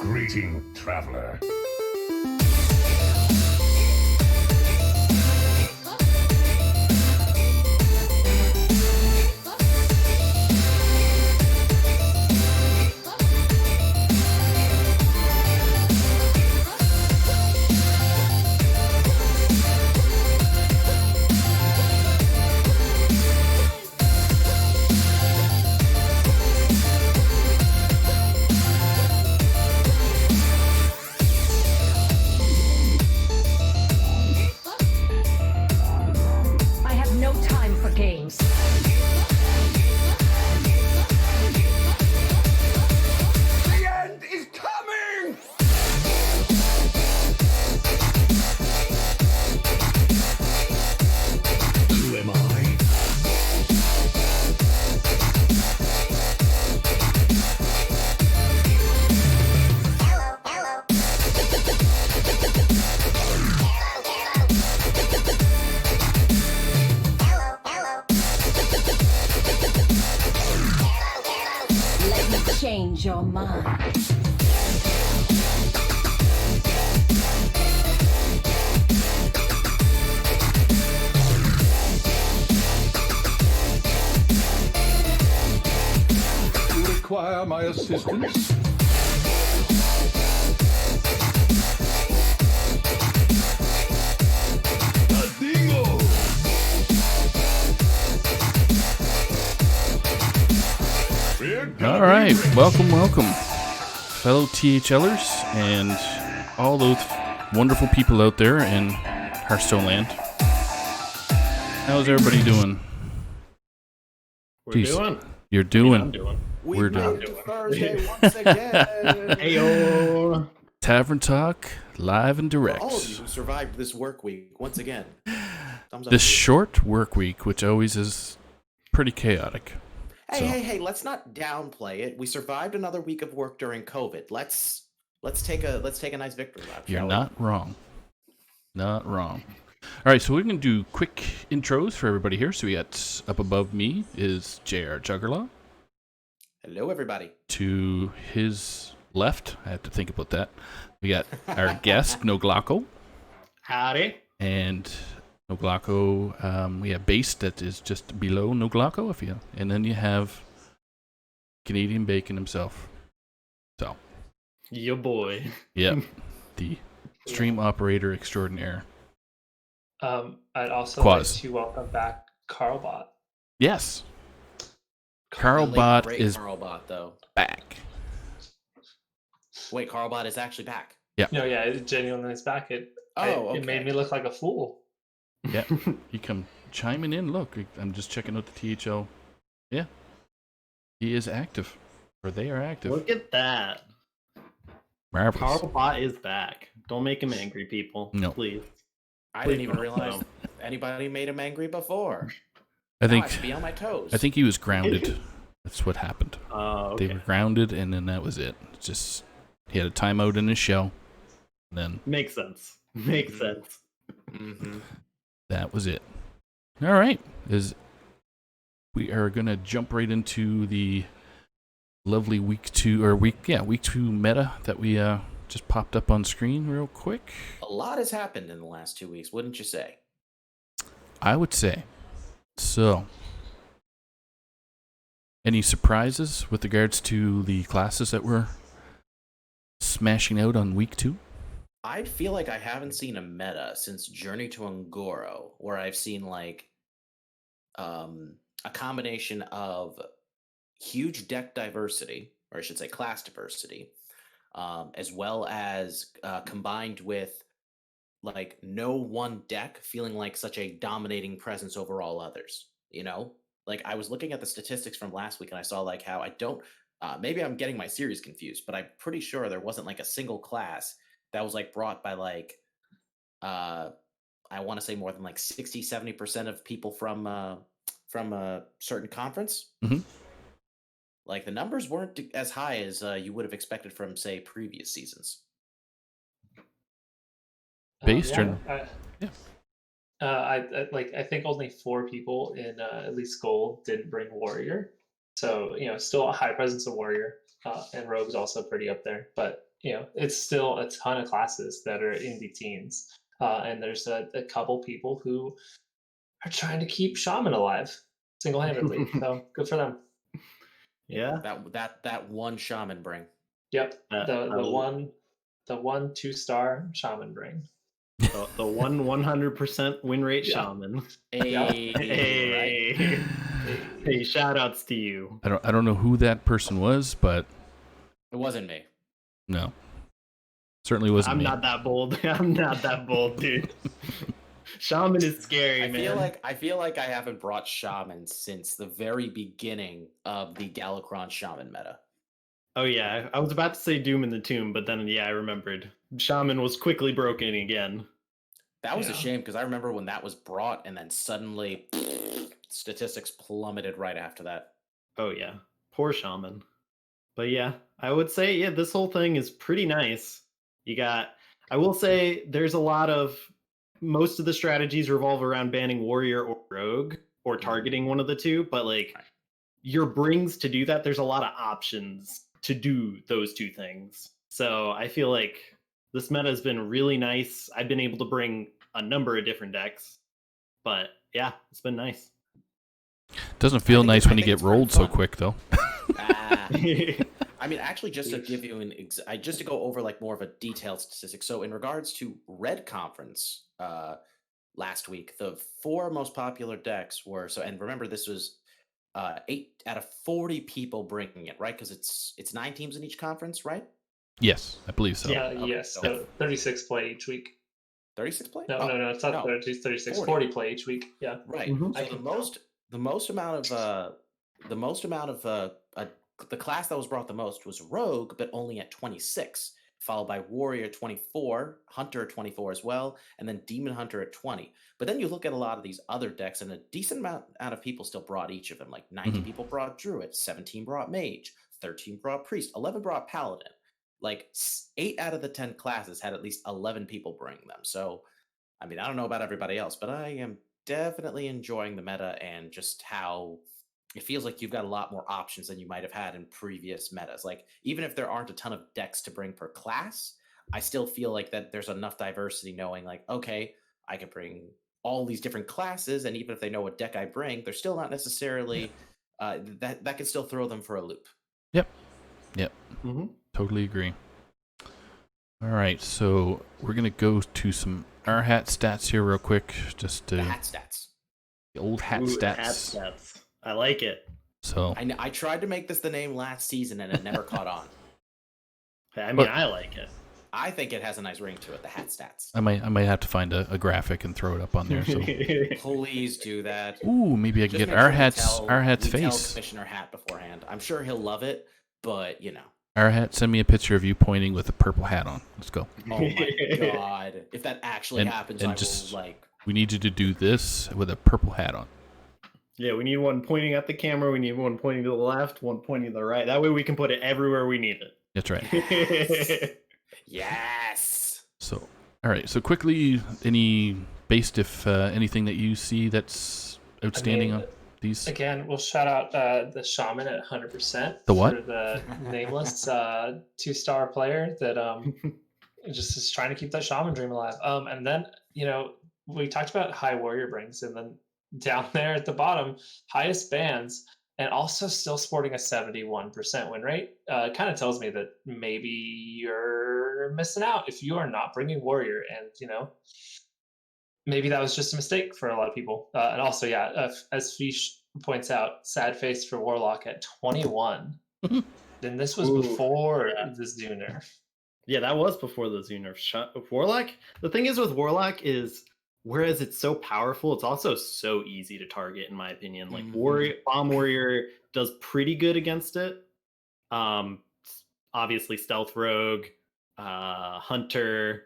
Greeting, traveler. Games. The end is coming! Who am I? Change your mind. You require my assistance? A dingo! All right, welcome, fellow THLers and all those wonderful people out there in Hearthstone Land. How's everybody doing? You're doing. I'm doing. We're doing. Thursday once again. Heyo. Tavern Talk, live and direct. For all of you who survived this work week, once again. Thumbs up. This short work week, which always is pretty chaotic. Hey, let's not downplay it. We survived another week of work during COVID. Let's take a nice victory lap. You're not wrong. Not wrong. All right, so we're going to do quick intros for everybody here. So we got up above me is JRJuggerLaw. Hello, everybody. To his left, I have to think about that. We got our guest, NoGlocko. Howdy. And NoGlocko, we have Base that is just below NoGlocko, and then you have Canadian Bacon himself. So, Yo boy. yep, the stream operator extraordinaire. I'd also Quaz. like to welcome back Carlbot. Yes, Really Carlbot great is Carlbot, though. back. Wait, Carlbot is actually back. No, yeah, it genuinely is back. It made me look like a fool. Yeah, he come chiming in. Look, I'm just checking out the THL. Yeah, he is active, or they are active. Look at that. Marvelous. Carlbot is back. Don't make him angry, people. No. Please. I didn't even realize anybody made him angry before. I Now I think should be on my toes. I think he was grounded. That's what happened. Okay. They were grounded, and then that was it. It's just he had a timeout in his show, and then Makes sense. Makes Mhm. sense. Mm-hmm. that was it. All right, we are gonna jump right into the lovely week two meta that we just popped up on screen real quick. A lot has happened in the last 2 weeks, wouldn't you say? I would say so. Any surprises with regards to the classes that we're smashing out on week 2? I feel like I haven't seen a meta since Journey to Ungoro, where I've seen like a combination of huge deck diversity, or I should say class diversity, as well as combined with like no one deck feeling like such a dominating presence over all others. You know, like I was looking at the statistics from last week and I saw like how I don't. Maybe I'm getting my series confused, but I'm pretty sure there wasn't like a single class that was like brought by like I want to say more than like 60-70% of people from a certain conference. Mhm. Like the numbers weren't as high as you would have expected from say previous seasons. Based or yeah. I think only 4 people in at least gold didn't bring warrior, so still a high presence of warrior, and rogue's also pretty up there. But it's still a ton of classes that are indie teens, and there's a couple people who are trying to keep Shaman alive single-handedly. So good for them. Yeah. That one shaman bring. Yep, I the will- the 2-star Shaman bring. the 100% win rate Yeah. shaman. Hey, Hey. Hey, shout outs to you. I don't know who that person was, but It wasn't me. no, certainly wasn't I'm me. not that bold. I'm not that bold, dude. Shaman is scary, I man. feel like I haven't brought shaman since the very beginning of the Galakron shaman meta. Oh yeah, I was about to say Doom in the Tomb, but then I remembered. Shaman was quickly broken again. That was a Yeah. shame because I remember when that was brought, and then suddenly statistics plummeted right after that. Oh yeah, poor Shaman. But yeah, I would say this whole thing is pretty nice. I will say there's a lot of most of the strategies revolve around banning warrior or rogue or targeting one of the two, but like your brings to do that, there's a lot of options to do those two things. So I feel like this meta has been really nice. I've been able to bring a number of different decks, but yeah, it's been nice. Doesn't feel think nice it- I when you think get it's very rolled so fun. quick, though. Ah. I mean, actually, just to give you just to go over like more of a detailed statistic. So, in regards to Red Conference, last week, the 4 most popular decks were and remember this was 8 out of 40 people bringing it, right? Because it's 9 teams in each conference, right? Yes, I believe so. Yeah, Okay, yes. so- So 36 play each week. 36 play? No, Oh, no, it's not no. 30, it's 36. 40. 40 play each week. Yeah. Right. Mhm. So I can tell. the most amount of the class that was brought the most was Rogue, but only at 26, followed by Warrior 24, Hunter at 24 as well, and then Demon Hunter at 20. But then you look at a lot of these other decks, and a decent amount of people still brought each of them. Like 90 Mhm. people brought Druid, 17 brought Mage, 13 brought Priest, 11 brought Paladin. Like 8 out of the 10 classes had at least 11 people bring them. So, I mean, I don't know about everybody else, but I am definitely enjoying the meta and just how it feels like you've got a lot more options than you might have had in previous metas. Like, even if there aren't a ton of decks to bring per class, I still feel like that there's enough diversity knowing, like, okay, I can bring all these different classes, and even if they know what deck I bring, they're still not necessarily that can still throw them for a loop. Yep. Mhm. Totally agree. All right, so we're gonna go to some our hat stats here real quick, just The to hat stats. the old hat Ooh, stats. hat stats. I like it. So I tried to make this the name last season, and it never caught on. I mean, But- I like it. I think it has a nice ring to it. The hat stats. I might have to find a graphic and throw it up on there. So Please do that. ooh, maybe I can Just get make our sure hats we tell face. Commissioner Hat beforehand. I'm sure he'll love it, but you know. Our hat. Send me a picture of you pointing with a purple hat on. Let's go. Oh my god! If that actually And- happens, and I just- will like. We need you to do this with a purple hat on. Yeah, we need one pointing at the camera. We need one pointing to the left, one pointing to the right. That way we can put it everywhere we need That's right. it. Yes. So, all right. So quickly, any based if anything that you see that's outstanding mean, on these? Again, we'll shout out the Shaman at 100%. The what? For the nameless 2-star player that just is trying to keep that Shaman dream alive. And then, we talked about high warrior brings, and then down there at the bottom, highest bans, and also still sporting a 71% win rate. Kind of tells me that maybe you're missing out if you are not bringing warrior, and maybe that was just a mistake for a lot of people. And also, as Fish points out, sad face for Warlock at 21. Then this was Ooh, before yeah. the Zoo nerf. Yeah, that was before the Zoo nerf. Warlock, the thing is with Warlock is, whereas it's so powerful, it's also so easy to target, in my opinion. Like Bomb Warrior does pretty good against it. Obviously Stealth Rogue, Hunter.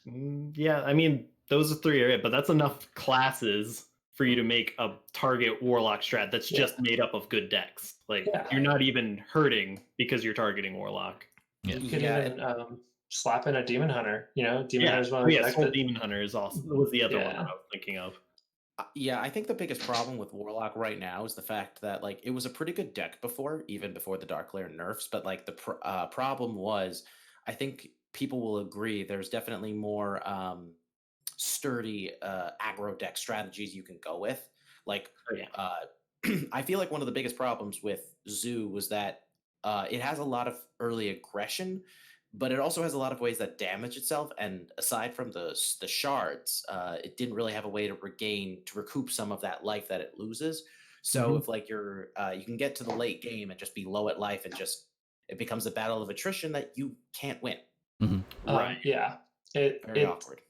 Yeah, I mean, those are 3 are it, but that's enough classes for you to make a target Warlock strat that's just made up of good decks. Like, you're not even hurting because you're targeting Warlock. Yeah. You could even slap in a Demon Hunter. Demon Hunter is one of Oh, the yeah, decks Soul that Demon Hunter is also was the other one Yeah. that I was thinking of. Yeah, I think the biggest problem with Warlock right now is the fact that like it was a pretty good deck before, even before the Dark Lair nerfs. But like the problem was, I think people will agree, there's definitely more sturdy aggro deck strategies you can go with. Like, Oh, yeah. I feel like one of the biggest problems with Zoo was that it has a lot of early aggression, but it also has a lot of ways that damage itself. And aside from the shards, it didn't really have a way to recoup some of that life that it loses. So if like you can get to the late game and just be low at life and just it becomes a battle of attrition that you can't win. Right. Yeah. Very awkward.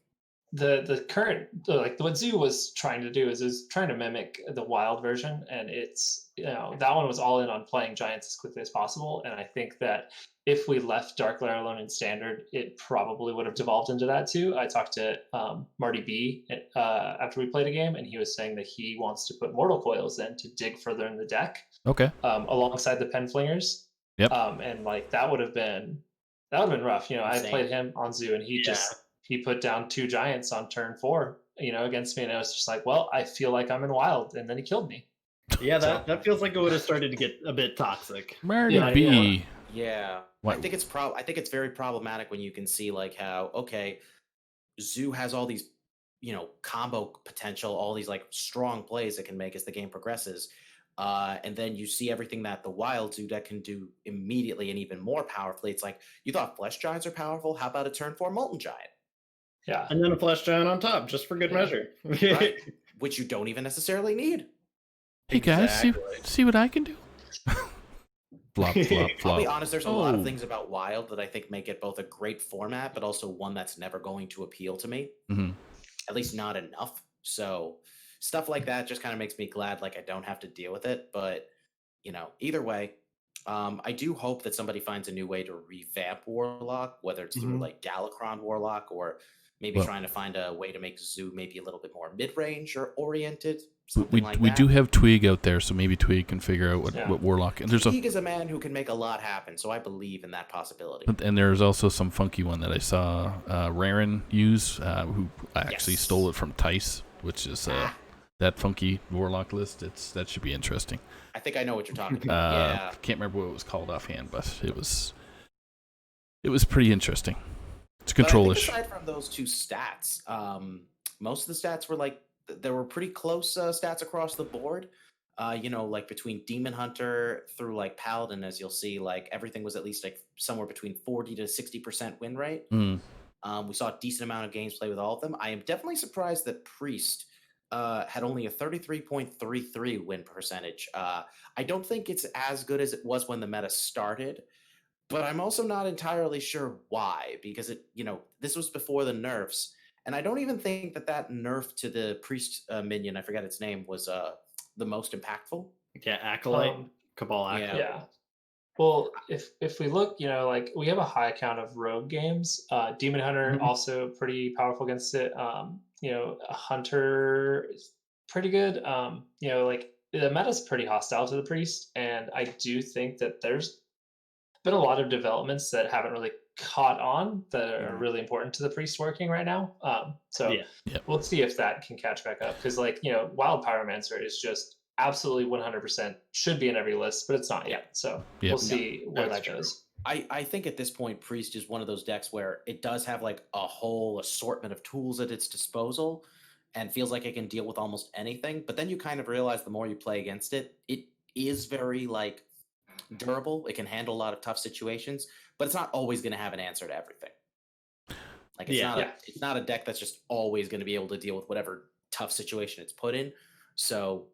The current like what Zoo was trying to do is trying to mimic the wild version, and it's that one was all in on playing giants as quickly as possible. And I think that if we left Dark Lair alone in standard, it probably would have devolved into that too. I talked to Marty B after we played a game, and he was saying that he wants to put Mortal Coils in to dig further in the deck, Okay. alongside the Pen Flingers. Yep. And like that would have been rough. I Insane. played him on Zoo, and he put down 2 giants on turn 4, against me, and I was just like, well, I feel like I'm in wild, and then he killed me. Yeah, that feels like it would have started to get a bit toxic. Marty Yeah, B. Yeah, What? I think it's very problematic when you can see like how Zoo has all these combo potential, all these like strong plays it can make as the game progresses, and then you see everything that the Wild Zoo deck can do immediately and even more powerfully. It's like you thought Flesh Giants are powerful. How about a turn 4 Molten Giant? Yeah. And then a Flesh Giant on top, just for good measure. Right? Which you don't even necessarily need. Hey guys, see what I can do. Flop, flop, I'll be flop. honest, there's a lot of things about Wild that I think make it both a great format, but also one that's never going to appeal to me. Mhm. At least not enough. So stuff like that just kind of makes me glad like I don't have to deal with it. But either way, I do hope that somebody finds a new way to revamp Warlock, whether it's through like Galakron Warlock or maybe trying to find a way to make Zoo maybe a little bit more mid-range or oriented. We do have Twig out there, so maybe Twig can figure out what Warlock. And Twig is a man who can make a lot happen, so I believe in that possibility. And there's also some funky one that I saw Raren use, who actually stole it from Tice, which is that funky Warlock list. That should be interesting. I think I know what you're talking about. Yeah, can't remember what it was called offhand, but it was pretty interesting. It's a control-ish. Aside from those 2 stats, most of the stats were like there were pretty close stats across the board. Like between Demon Hunter through like Paladin, as you'll see, like everything was at least like somewhere between 40 to 60% win rate. We saw a decent amount of games play with all of them. I am definitely surprised that Priest had only a 33.33 win percentage. I don't think it's as good as it was when the meta started, but I'm also not entirely sure why, because this was before the nerfs. And I don't even think that nerf to the Priest minion, I forget its name, was the most impactful. Yeah, Acolyte, Cabal Acolyte. Yeah. Well, if we look, like we have a high count of rogue games. Demon Hunter also pretty powerful against it. Hunter is pretty good. Like the meta's pretty hostile to the Priest, and I do think that there's been a lot of developments that haven't really caught on that are really important to the Priest working right now. We'll see if that can catch back up, because Wild Pyromancer is just absolutely 100% should be in every list, but it's not yet. So we'll see where that goes. I think at this point, Priest is one of those decks where it does have like a whole assortment of tools at its disposal and feels like it can deal with almost anything. But then you kind of realize the more you play against it, it is very like durable. It can handle a lot of tough situations, but it's not always going to have an answer to everything. Like it's not a deck that's just always going to be able to deal with whatever tough situation it's put in. So,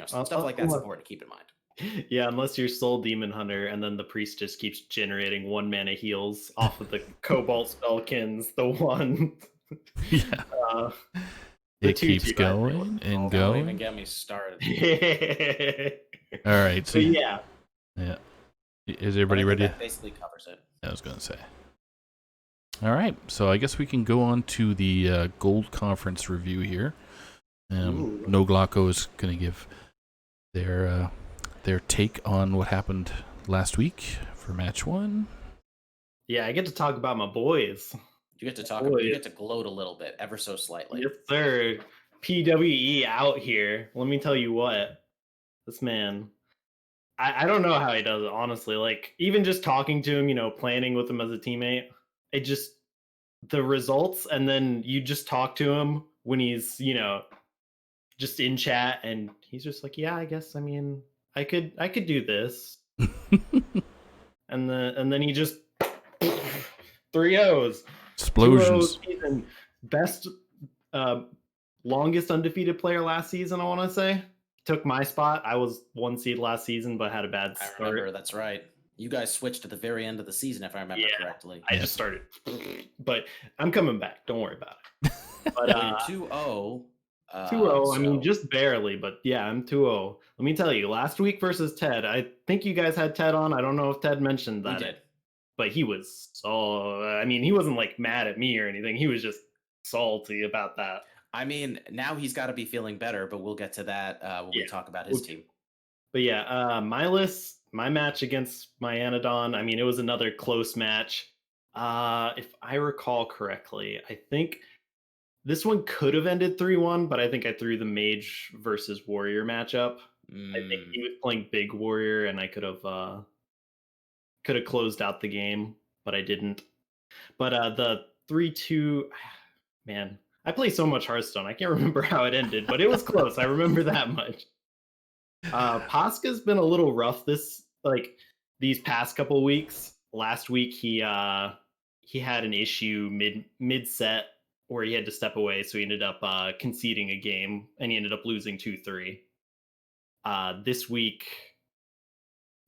stuff like that's important to keep in mind. Yeah, unless you're Soul Demon Hunter, and then the Priest just keeps generating 1 mana heals off of the Cobalt Spellkins, the one. It keeps going and Don't even going. get me started. All right. So yeah. Is everybody ready? That basically covers it. I was going to say. All right. So I guess we can go on to the Gold Conference review here. NoGlocko is going to give their take on what happened last week for match 1. Yeah, I get to talk about my boys. You get to talk about, you get to gloat a little bit, ever so slightly. Yes, sir. PWE out here. Let me tell you what. This man, I don't know how he does it, honestly. Like, even just talking to him, planning with him as a teammate, it just, the results, and then you just talk to him when he's, just in chat, and he's just like, yeah, I guess, I could do this. and then he just 3-0s. Explosions. 2-0 season. Best, longest undefeated player last season, I want to say. Took my spot. I was 1 seed last season, but had a bad I start. remember, that's right. You guys switched at the very end of the season, if I remember correctly. I just started. But I'm coming back. Don't worry about it. But You're 2-0. 2-0, just barely, but yeah, I'm 2-0. Let me tell you, last week versus Ted, I think you guys had Ted on. I don't know if Ted mentioned that. We did. But he was he wasn't like mad at me or anything. He was just salty about that. Now he's got to be feeling better, but we'll get to that when we talk about his team. But yeah, my match against my Anadon, it was another close match. If I recall correctly, I think this one could have ended 3-1, but I think I threw the Mage versus Warrior matchup. I think he was playing Big Warrior, and I could have closed out the game, but I didn't. But the 3-2, man, I play so much Hearthstone, I can't remember how it ended, but it was close. I remember that much. Pasca's been a little rough these past couple weeks. Last week he had an issue mid set where he had to step away, so he ended up conceding a game, and he ended up losing 2-3. This week,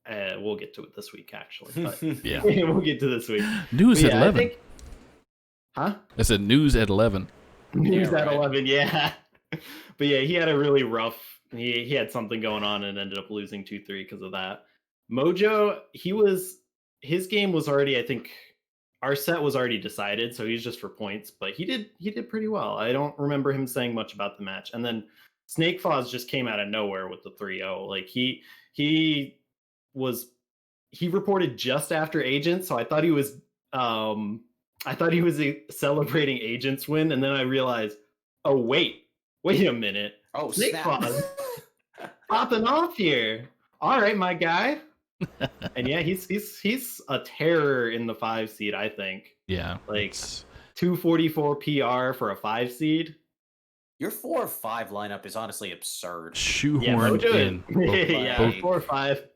we'll get to it this week, actually. But Yeah. we'll get to this week. News at 11. Huh? I said news at 11. News at 11, yeah. But yeah, he had a really rough. He had something going on and ended up losing 2-3 because of that. Mojo, his game was already, I think, our set was already decided, so he's just for points. But he did pretty well. I don't remember him saying much about the match. And then Snake Foz just came out of nowhere with the 3-0. Like he reported just after Agent, so I thought he was celebrating Agent's win, and then I realized, oh wait a minute. Oh, Snake snap. Foz popping off here. All right, my guy. And yeah, he's a terror in the 5 seed, I think. Yeah. Like 244 PR for a 5 seed. Your 4 or 5 lineup is honestly absurd. Shoehorned in. Both 4 or 5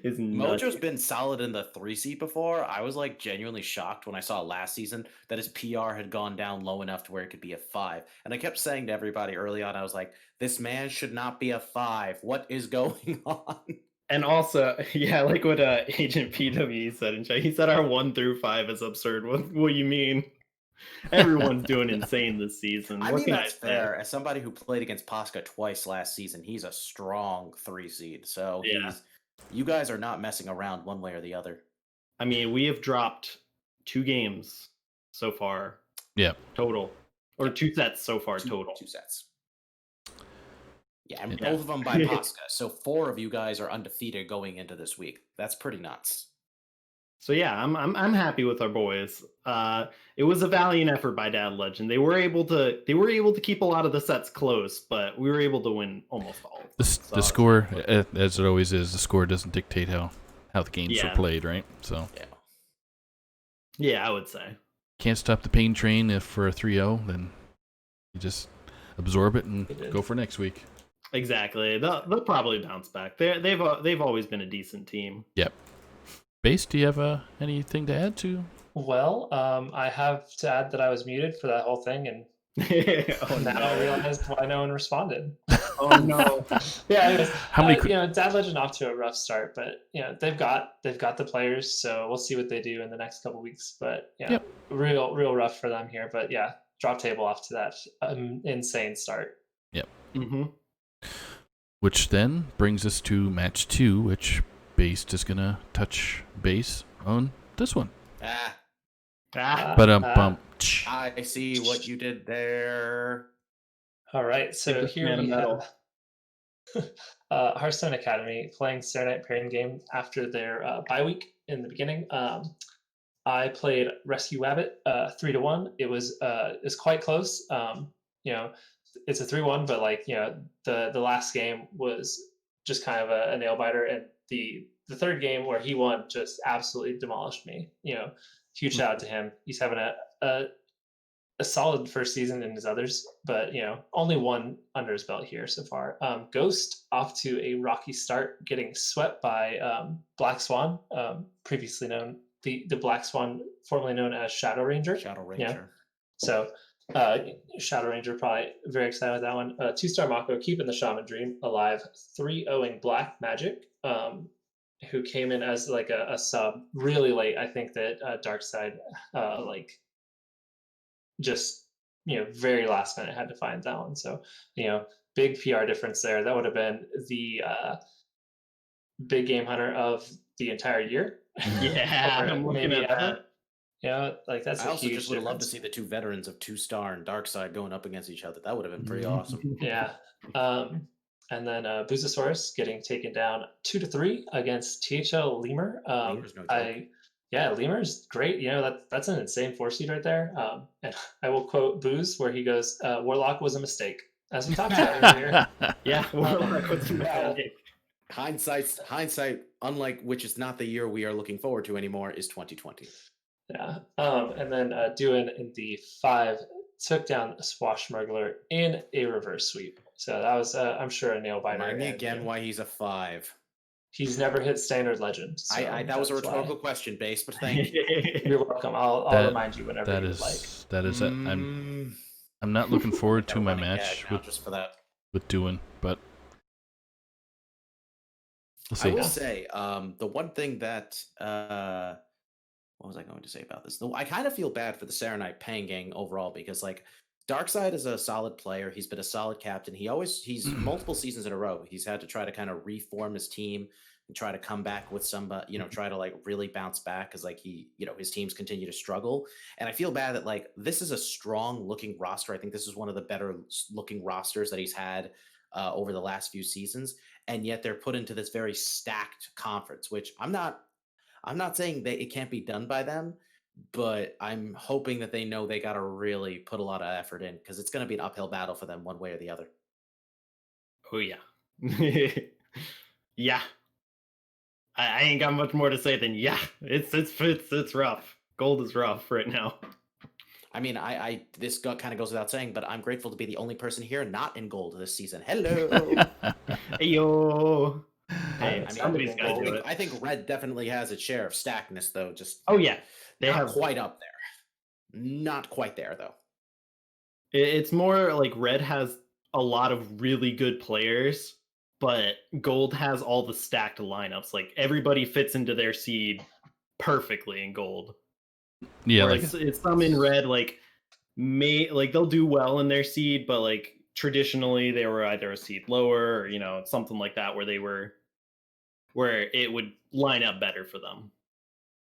is nuts. Mojo's been solid in the 3 seed before. I was like genuinely shocked when I saw last season that his PR had gone down low enough to where it could be a 5. And I kept saying to everybody early on, I was like, this man should not be a 5. What is going on? And also, yeah, like what Agent PW said in chat. He said our 1 through 5 is absurd. What do you mean? Everyone's doing insane this season. That's fair. As somebody who played against Pasca twice last season, he's a strong 3 seed. So you guys are not messing around one way or the other. We have dropped 2 games so far. Yeah. Total. Or 2 sets so far total. 2 sets. Yeah, and both of them by Pasca. So 4 of you guys are undefeated going into this week. That's pretty nuts. So yeah, I'm happy with our boys. It was a valiant effort by Dad Legend. They were able to keep a lot of the sets close, but we were able to win almost all of them. The score, as it always is, the score doesn't dictate how the games are played, right? So yeah, I would say can't stop the pain train. If for a 3-0, then you just absorb it and go for next week. Exactly. They'll probably bounce back. They've always been a decent team. Yep. Base, do you have anything to add to? Well, I have to add that I was muted for that whole thing, and now I realized why no one responded. Oh no! Yeah. Anyways, How many? Dad Legend off to a rough start, but they've got the players, so we'll see what they do in the next couple weeks. But real rough for them here. But yeah, drop table off to that insane start. Yep. Mm-hmm. Which then brings us to match 2, which Based is gonna touch base on this one. I see what you did there. All right, so here we have Hearthstone Academy playing Saturday Night Pairing game after their bye week in the beginning. I played Rescue Wabbit 3-1. It was quite close. it's a 3-1, but like, the last game was just kind of a nail biter, and the third game where he won just absolutely demolished me. Huge shout out to him. He's having a solid first season in his others, but only one under his belt here so far. Ghost off to a rocky start, getting swept by Black Swan, previously known the Black Swan, formerly known as Shadow Ranger. Shadow Ranger. So Shadow Ranger probably very excited with that one. 2-star Mako keeping the Shaman Dream alive. 3-0ing Black Magic, who came in as like a sub really late. I think that Darkside just very last minute had to find that one. So big PR difference there. That would have been the big game hunter of the entire year. Yeah, I'm looking maybe at ever. that. That's I a also huge just would have loved to difference. see the 2 veterans of 2-star and Darkside going up against each other. That would have been pretty awesome. Yeah. And then Busasaurus getting taken down 2-3 against THL Lemur. Lemur's no joke. Lemur's great. That's an insane 4-seed right there. And I will quote Booze where he goes, "Warlock was a mistake," as we talked about earlier. Yeah, Warlock was bad. Hindsight, unlike which is not the year we are looking forward to anymore, is 2020. Yeah. And then Duin in the 5 took down Swashmuggler in a reverse sweep. So that was, I'm sure, a nail biter. Remind me again why he's a 5. He's never hit standard legend. So that was a rhetorical question, Base, but thank you. You're welcome. I'll remind you whenever you would like. That is it. I'm not looking forward to my match just for that. with Duin, but we'll see. I will say, the one thing that what was I going to say about this? I kind of feel bad for the Serenite Pang gang overall because like Darkside is a solid player. He's been a solid captain. He's multiple seasons in a row. He's had to try to kind of reform his team and try to come back with somebody, try to like really bounce back because like his teams continue to struggle. And I feel bad that like this is a strong looking roster. I think this is one of the better looking rosters that he's had over the last few seasons. And yet they're put into this very stacked conference, which I'm not saying that it can't be done by them, but I'm hoping that they know they got to really put a lot of effort in because it's going to be an uphill battle for them one way or the other. Oh yeah. Yeah. I ain't got much more to say than yeah. It's rough. Gold is rough right now. I mean, this kind of goes without saying, but I'm grateful to be the only person here not in gold this season. Hello. Hey yo. Hey, I mean, somebody's got to do it. I think red definitely has its share of stackness, though. Just Oh yeah, they not have quite up there. Not quite there, though. It's more like red has a lot of really good players, but gold has all the stacked lineups. Like everybody fits into their seed perfectly in gold. Yeah, like it's some in red like they'll do well in their seed, but like traditionally they were either a seed lower or something like that where it would line up better for them,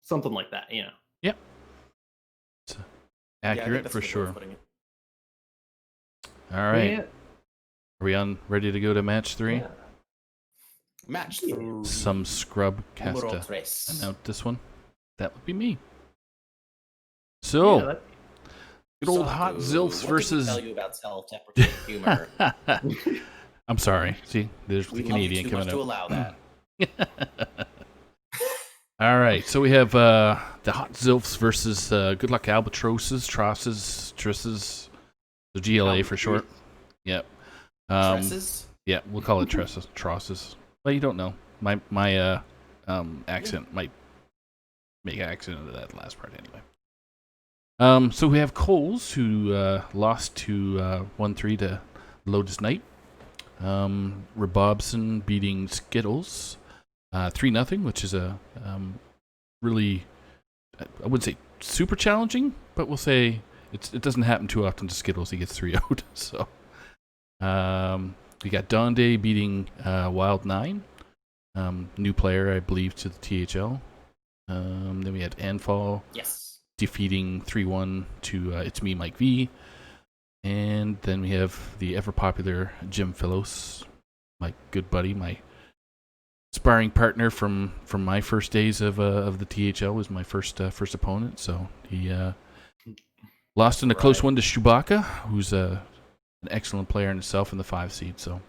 something like that. Yep. It's accurate for sure. All right, Yeah. are we ready to go to match 3? Yeah. Match 3. Some scrub cast Numero to tres. announce this one. That would be me. So, good old Hot Zilfs What versus. did we tell you about self-deprecating humor? I'm sorry. See, there's We the love you Canadian too much coming to up. allow that. All right, so we have the Hot Zilfs versus Good Luck Albatrosses, Trisses, the GLA for short. Yep. Tresses? Yeah, we'll call it Trosses. Well, you don't know. My accent might make an accent into that last part anyway. So we have Coles, who lost to 1-3 to Lotus Knight. Rebobson beating Skittles 3-0, which is a really, I wouldn't say super challenging, but we'll say it doesn't happen too often to Skittles. He gets 3-0'd. So we got Donde beating Wild 9, new player, I believe, to the THL. Then we had Anfall defeating 3-1 to It's Me, Mike V. And then we have the ever-popular Jim Philos, my good buddy, my sparring partner from my first days of the THL, was my first opponent. So he lost in a close one to Chewbacca, who's an excellent player in itself in the 5 seed. So,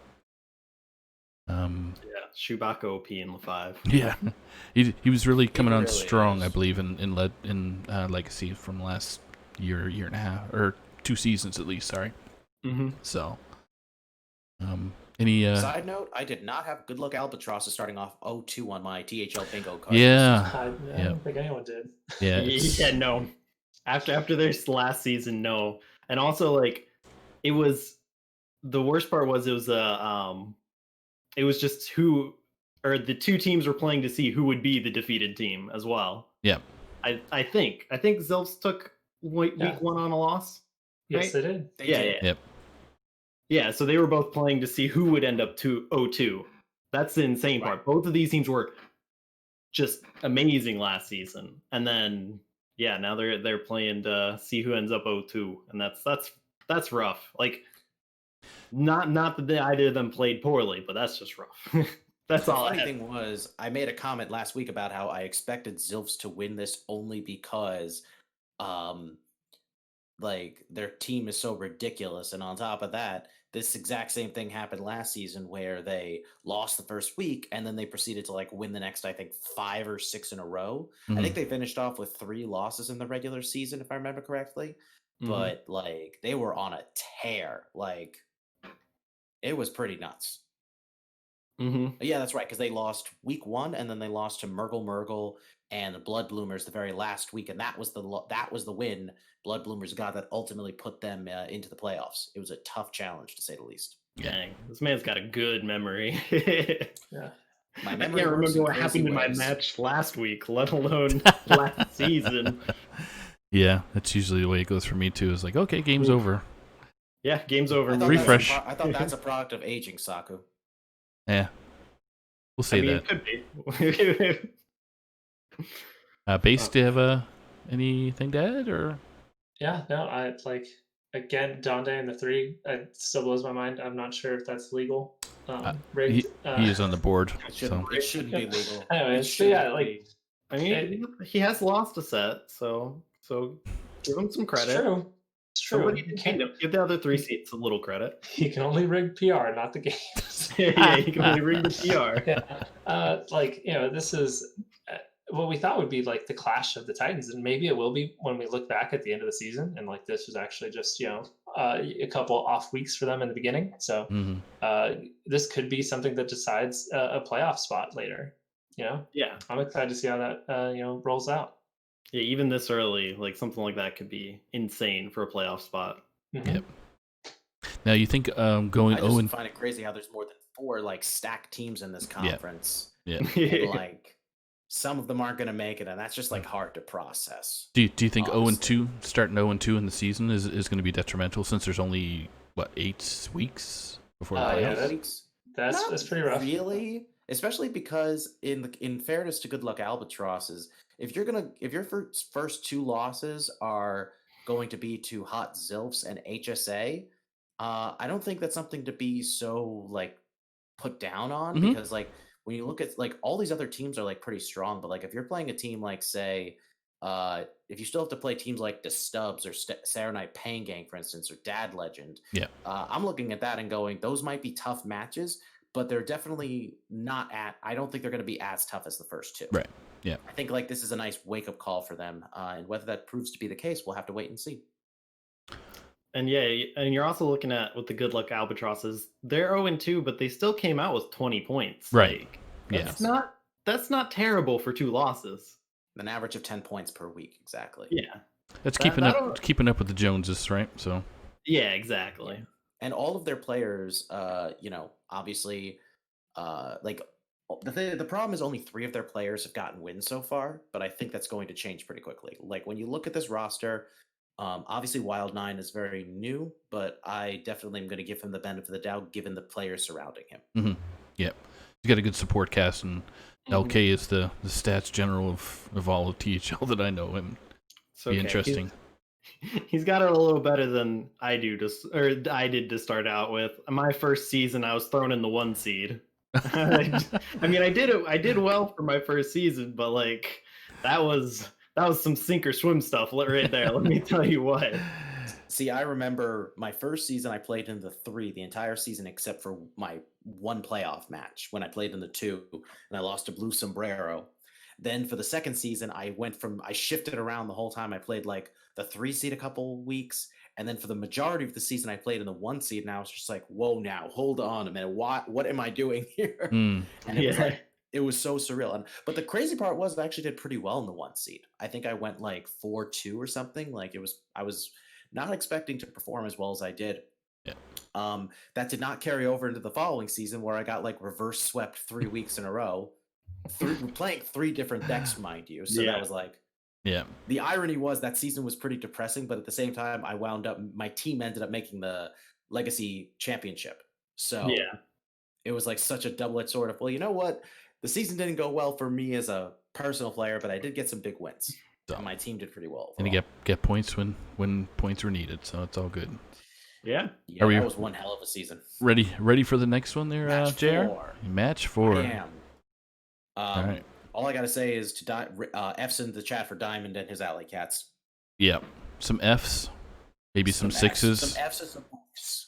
Yeah, Chewbacca OP in the 5. yeah, he was really coming on really strong, is. I believe, in Legacy from last year and a half, or 2 seasons at least. Sorry. Mm-hmm. So, any Side note, I did not have Good Luck Albatross starting off 0-2 on my THL bingo card. yeah, I don't think anyone did. yeah, it's- Yeah, no. After their last season, no. And also, like, it was the worst part was it was just the 2 teams were playing to see who would be the defeated team as well. yeah. I think Zilfs took week Yeah. 1 on a loss. Yes, they did. They Yeah, did. Yep. Yeah, so they were both playing to see who would end up 0-2. That's the insane part. Both of these teams were just amazing last season, and then now they're playing to see who ends up 0-2, and that's rough. Like, not that either of them played poorly, but that's just rough. That's The all. funny thing was, I made a comment last week about how I expected Zilfs to win this only because, like, their team is so ridiculous, and on top of that, this exact same thing happened last season where they lost the first week and then they proceeded to like win the next, I think, 5 or 6 in a row. I think they finished off with 3 losses in the regular season, if I remember correctly. Mhm. But like, they were on a tear. Like, it was pretty nuts. Mm-hmm. Yeah, that's right, because they lost week 1 and then they lost to Murgle and the Blood Bloomers the very last week, and that was the win Blood Bloomers got that ultimately put them into the playoffs. It was a tough challenge, to say the least. Dang, this man's got a good memory. Yeah. My I memory can't works remember in what crazy happened in my ways. match last week, let alone last season. Yeah, that's usually the way it goes for me too. Is like, okay, game's over. Yeah, game's over. I thought Move Refresh. on. I thought that's a product of aging, Saku. Yeah, we'll say I mean, that. it could be. Base, do you have anything to add, or? Yeah, no, I like again Donde in the 3. It still blows my mind. I'm not sure if that's legal. Rigged. He is on the board, It so shouldn't be legal. Anyways, It so yeah, shouldn't like be. I mean, he has lost a set, so give him some it's credit. true. It's true. Somebody give the other 3 seats a little credit. He can only rig PR, not the games. Yeah, he can only ring the PR. Yeah. Like, this is what we thought would be like the clash of the Titans, and maybe it will be when we look back at the end of the season, and like this was actually just a couple off weeks for them in the beginning. So this could be something that decides a playoff spot later. Yeah, I'm excited to see how that rolls out. yeah. Even this early, like something like that could be insane for a playoff spot. Mhm. Yep. Now you think going I just 0 find it crazy how there's more than 4 like stacked teams in this Yeah. conference. yeah. And, like, some of them aren't going to make it, and that's just like hard to process. Do you think 0 honestly. 2 starting 0 2 in the season is going to be detrimental since there's only 8 weeks before the Yeah, playoffs? that's Not pretty rough. Really, especially because in fairness to Good Luck Albatrosses, if your first 2 losses are going to be to Hot Zilfs and HSA, I don't think that's something to be so like put down on, Mhm. because like when you look at like all these other teams are like pretty strong, but like if you're playing a team like say if you still have to play teams like the Stubbs or Saturday Night Pain Gang, for instance, or Dad Legend, Yeah. I'm looking at that and going, those might be tough matches, but they're definitely not I don't think they're going to be as tough as the first 2. Right. Yeah. I think like this is a nice wake up call for them, and whether that proves to be the case, we'll have to wait and see. And yeah, and you're also looking at with the Good Luck Albatrosses, they're 0-2, but they still came out with 20 points. Right. Like, Yeah. that's not terrible for 2 losses. An average of 10 points per week, exactly. Yeah. That's that'll- keeping up with the Joneses, right? So Yeah, exactly. And all of their players, obviously, like the problem is only 3 of their players have gotten wins so far, but I think that's going to change pretty quickly. Like when you look at this roster, obviously Wild9 is very new, but I definitely am going to give him the benefit of the doubt given the players surrounding him. yeah, he's got a good support cast, and LK is the stats general of all of THL that I know him. It's Be okay. interesting. He's got it a little better than I did to start out with. My first season, I was thrown in the 1 seed. I mean, I did well for my first season, but like that was some sink or swim stuff right there. Let me tell you what. See, I remember my first season, I played in the 3 the entire season except for my one playoff match when I played in the 2 and I lost to Blue Sombrero. Then for the second season, I shifted around the whole time. I played like the 3 seed a couple weeks. And then for the majority of the season, I played in the 1 seed. And I was just like, whoa, now hold on a minute. What am I doing here? Hmm. And it was like, it was so surreal. But the crazy part was I actually did pretty well in the 1 seed. I think I went like 4-2 or something. Like I was not expecting to perform as well as I did. Yeah. That did not carry over into the following season where I got like reverse swept 3 weeks in a row. Playing 3 different decks, mind you. So that was like, yeah. The irony was that season was pretty depressing, but at the same time, my team ended up making the Legacy Championship. So it was like such a double-edged sword of, well, you know what? The season didn't go well for me as a personal player, but I did get some big wins. So my team did pretty well. And you get points when points were needed, so it's all good. Yeah. Yeah, that was one hell of a season. Ready for the next one there, Match JR? 4. Match 4. I am. All right. All I gotta say is to F's in the chat for Diamond and his Alley Cats. Yeah. Some F's, maybe some sixes. Some F's and some F's.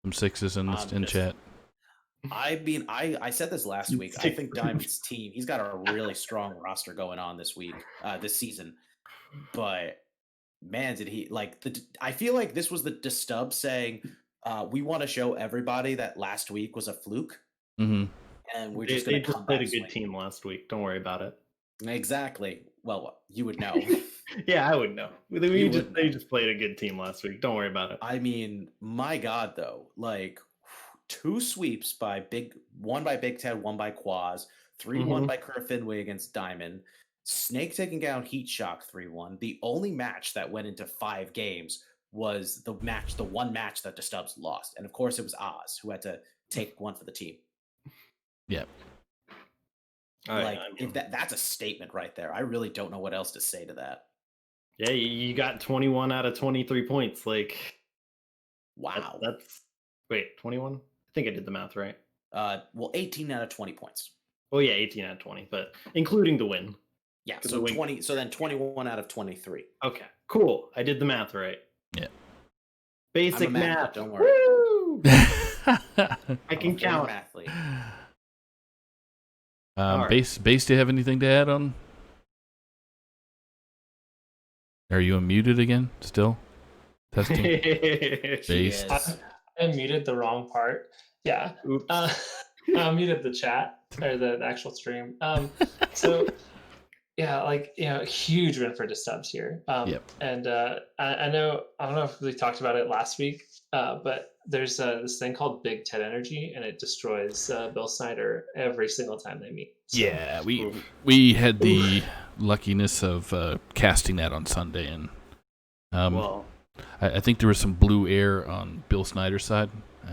Some sixes in chat. I mean, I said this last week. I think Diamond's team, he's got a really strong roster going on this season. But man, did he I feel like this was the stub saying, we want to show everybody that last week was a fluke. Mm-hmm. And we're They just going to just played a good team last week. Don't worry about it. Exactly. Well, you would know. Yeah, I would know. They just played a good team last week. Don't worry about it. I mean, my God, though, like 2 sweeps one by Big Ted, 1 by Quaz, 3-1 by Kurt Finway against Diamond, Snake taking down Heat Shock 3-1. The only match that went into 5 games was the one match that the Stubbs lost. And of course, it was Oz who had to take one for the team. Yeah. If that's a statement right there. I really don't know what else to say to that. Yeah, you got 21 out of 23 points. Like, wow. That's wait, 21? I think I did the math right. Well, 18 out of 20 points. Oh yeah, 18 out of 20, but including the win. Yeah, so 20. So then 21 out of 23. Okay, cool. I did the math right. Yeah. Basic math. Don't worry. Woo! I can count. Athlete. Base, do you have anything to add on? Are you unmuted again? Still? Testing. Base. I muted the wrong part. Yeah. I muted the chat or the actual stream. So yeah, huge win for the Stubbs here. And I don't know if we talked about it last week, but there's this thing called Big Ted Energy, and it destroys Bill Snyder every single time they meet. So, yeah, we had the luckiness of casting that on Sunday, and I think there was some blue air on Bill Snyder's side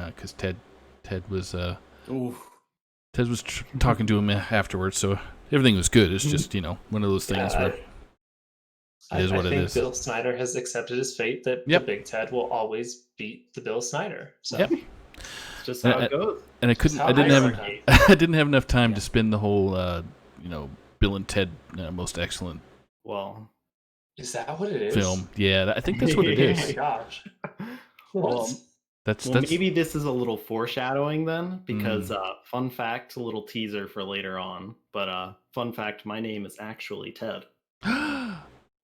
because Ted was talking to him afterwards, so everything was good. It's just one of those things where it is what it is. I think Bill Snyder has accepted his fate that the Big Ted will always beat the Bill Snyder. So it's just how it goes. And I didn't have enough time to spin the whole Bill and Ted most excellent. Well, is that what it is? Film. Yeah, I think that's what it is. Oh my gosh. Well, that's maybe this is a little foreshadowing then, because fun fact, a little teaser for later on. But fun fact, my name is actually Ted.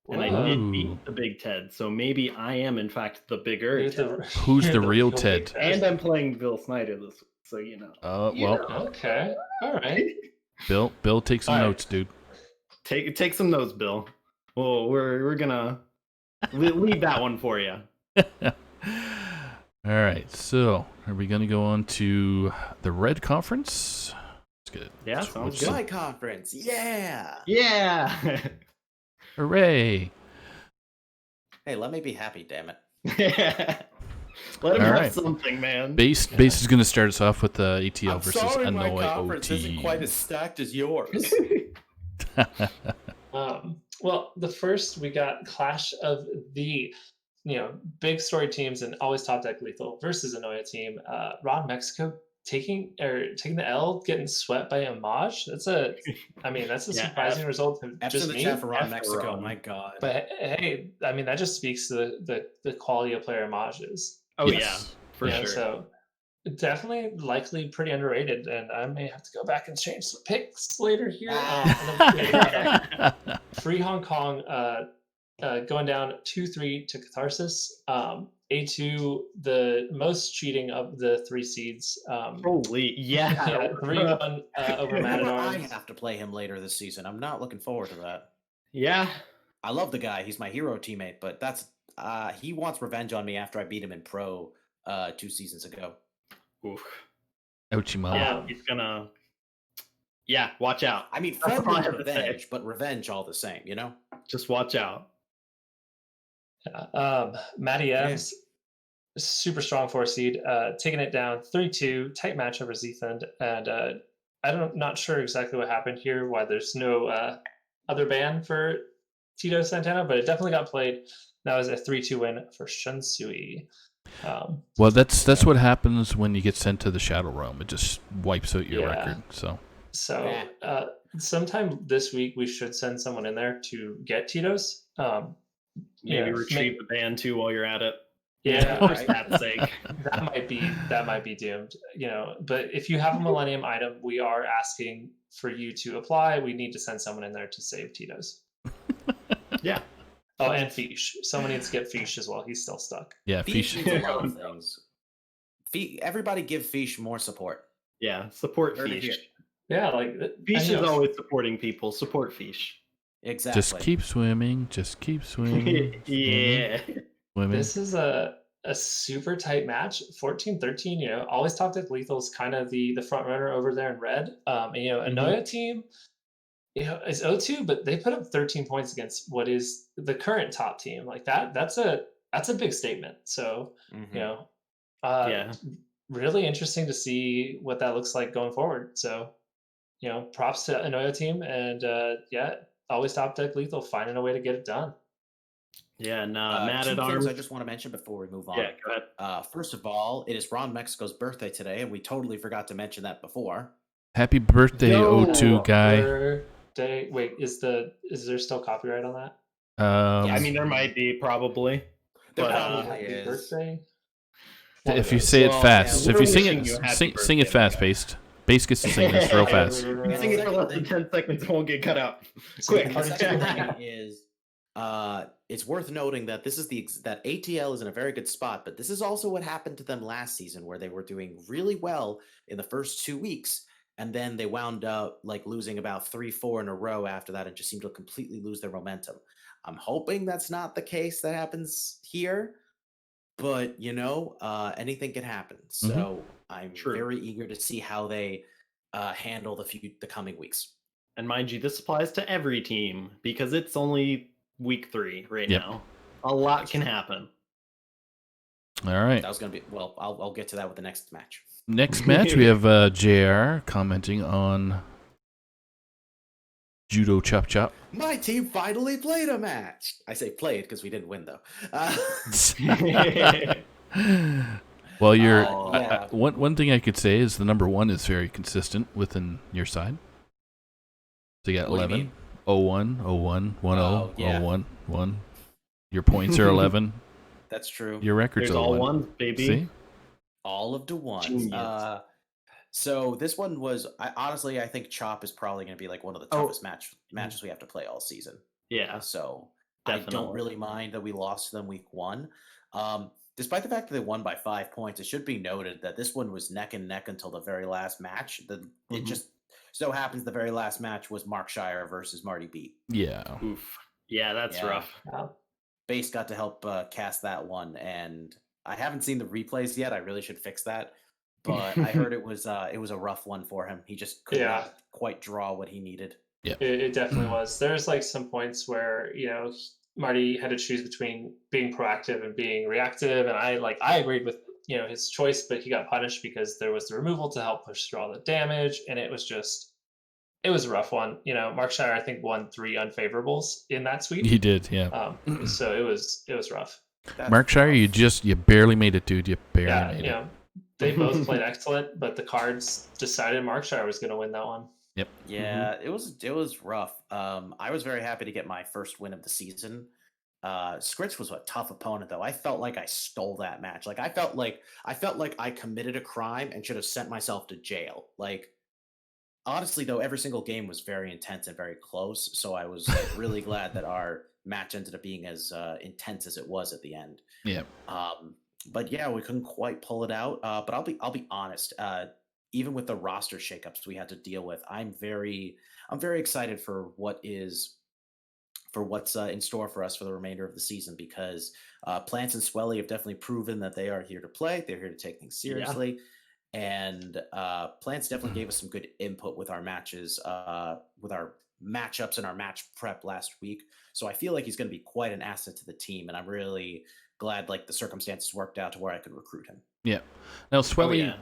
And I did beat the Big Ted, so maybe I am in fact the bigger Ted. Who's the real Ted? And I'm playing Bill Snyder this week, so Okay, all right. Bill, take some notes, dude. Take some notes, Bill. Well, we're gonna leave that one for you. All right, so are we gonna go on to the Red Conference? That's good. Yeah, sounds good. My conference, yeah. Hooray! Hey, let me be happy, damn it. Let him have something, man. Base is going to start us off with the ATL versus sorry, Annoy my conference OT. isn't quite as stacked as yours. Well, the first we got Clash of the big story teams and always top deck lethal versus Annoy team. Ron Mexico taking the L, getting swept by Homage. That's a surprising result to F just to the me. Tavern, F Mexico. run. My God. But hey, I mean that just speaks to the quality of player Homage is. Oh Yes. yeah, for Yeah, sure. so definitely likely pretty underrated, and I may have to go back and change some picks later here. And then we got, Free Hong Kong going down 2-3 to Catharsis. A2, the most cheating of the 3 seeds. Holy yeah. 3-1 over Remember, I Matador. have to play him later this season. I'm not looking forward to that. Yeah. I love the guy. He's my hero teammate, but that's he wants revenge on me after I beat him in pro 2 seasons ago. Oof. Ouchie mama. Yeah, he's gonna. Yeah, watch out. I mean, That's all I friendly have to say. revenge, but revenge all the same, you know? Just watch out. Matty Evans, super strong 4 seed, taking it down 3-2, tight match over Zethan, and not sure exactly what happened here, why there's no other ban for Tito Santana, but it definitely got played. That was a 3-2 win for Shunsui. Well, that's what happens when you get sent to the Shadow Realm. It just wipes out your record. So sometime this week we should send someone in there to get Tito's. Maybe retrieve the ban too while you're at it. Yeah, for stats sake. that might be doomed. But if you have a Millennium item, we are asking for you to apply. We need to send someone in there to save Tito's. Yeah. Oh, and Fish. Someone needs to get Fish as well. He's still stuck. yeah, Fish Fish. needs a lot of things. Everybody give Fish more support. Yeah, support Heard it Fish. here. Yeah, like Fish is always supporting people. Support Fish. Exactly. Just keep swimming. Just keep swimming. Yeah. Swimming. This is a super tight match, 14-13. Always Top Deck Lethal's kind of the front runner over there in red. Anoya team, is 0-2, but they put up 13 points against what is the current top team. Like that's a big statement. So really interesting to see what that looks like going forward. So props to Anoya team, and always Top Deck Lethal finding a way to get it done. Yeah, Mad 2 at things Arms. I just want to mention before we move on. Yeah, go ahead. First of all, it is Ron Mexico's birthday today, and we totally forgot to mention that before. Happy birthday, Yo, O2 guy. Birthday. Wait, is there still copyright on that? I mean, there might be probably. There But, probably Happy is. birthday. If you say it fast, yeah, if you we're sing wishing it, you a happy sing it birthday, fast, man. Based. Base gets to sing this real fast. Sing it for less than 10 seconds, it won't get cut out. So Quick. the The second party- thing is, it's worth noting that this is that ATL is in a very good spot, but this is also what happened to them last season, where they were doing really well in the first 2 weeks, and then they wound up like losing about 3-4 in a row after that, and just seemed to completely lose their momentum. I'm hoping that's not the case that happens here, but anything can happen. So I'm True. very eager to see how they handle the coming weeks. And mind you, this applies to every team because it's only week 3 right Yep. now. A lot can happen. All right. That was gonna be I'll get to that with the next match. Next match, we have JR commenting on Judo Chop Chop. My team finally played a match. I say played because we didn't win though. Well, you're yeah. one thing I could say is the number 1 is very consistent within your side. So you got What do you 11, mean? 01, 01, 10, Oh, yeah. 01, 1. Your points are 11. That's true. Your record's There's all 01. ones, baby. See? All of the ones. Genius. So this one was I think Chop is probably going to be like one of the toughest matches we have to play all season. Yeah. So I don't Definitely. really mind that we lost to them week 1. Despite the fact that they won by 5 points, it should be noted that this one was neck and neck until the very last match. It just so happens the very last match was Markshire versus Marty B. Yeah. Oof. Yeah, that's Yeah. rough. Base got to help cast that one, and I haven't seen the replays yet. I really should fix that. But I heard it was a rough one for him. He just could not quite draw what he needed. It definitely was. There's like some points where Marty had to choose between being proactive and being reactive, and I agreed with his choice, but he got punished because there was the removal to help push through all the damage, and it was a rough one. Markshire I think won 3 unfavorables in that sweep. He did, yeah. So it was rough. That's Markshire, rough. you barely made it, dude. You barely made it. They both played excellent, but the cards decided Markshire was going to win that one. Yep. Yeah, it was rough. I was very happy to get my first win of the season. Scritch was a tough opponent, though. I felt like I stole that match. Like I felt like I committed a crime and should have sent myself to jail. Like honestly, though, every single game was very intense and very close. So I was like, really glad that our match ended up being as intense as it was at the end. Yeah. But yeah, we couldn't quite pull it out. But I'll be honest. Even with the roster shakeups we had to deal with, I'm very excited for what's in store for us for the remainder of the season, because Plants and Swelly have definitely proven that they are here to play. They're here to take things seriously. And Plants definitely gave us some good input with our matches, with our matchups and our match prep last week. So I feel like he's going to be quite an asset to the team, and I'm really glad like the circumstances worked out to where I could recruit him. Yeah. Now Swelly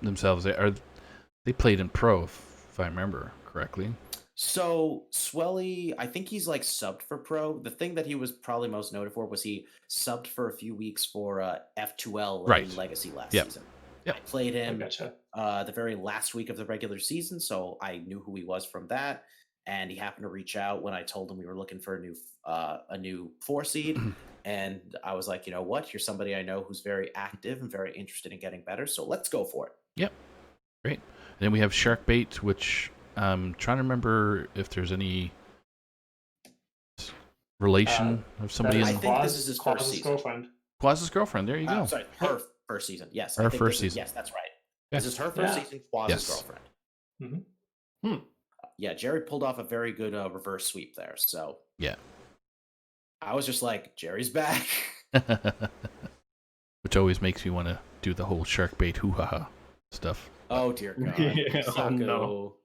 themselves, they played in pro, if I remember correctly. So Swelly, I think he's like subbed for pro. The thing that he was probably most noted for was he subbed for a few weeks for F2L in Legacy last season. Yep. I played him the very last week of the regular season, so I knew who he was from that. And he happened to reach out when I told him we were looking for a new 4 seed. And I was like, you know what? Here's somebody I know who's very active and very interested in getting better. So let's go for it. Yep. Great. And then we have Sharkbait, which I'm trying to remember if there's any relation of somebody. I think this is his first season. Girlfriend. Quaz's girlfriend. There you go. Sorry, her first season. Yes. Her first season. Yes, that's right. Yeah. This is her first season, Quaz's girlfriend. Mm-hmm. Yeah, Jerry pulled off a very good reverse sweep there. So yeah, I was just like, Jerry's back. Which always makes me want to do the whole Sharkbait hoo-ha stuff. Oh dear God. Oh no.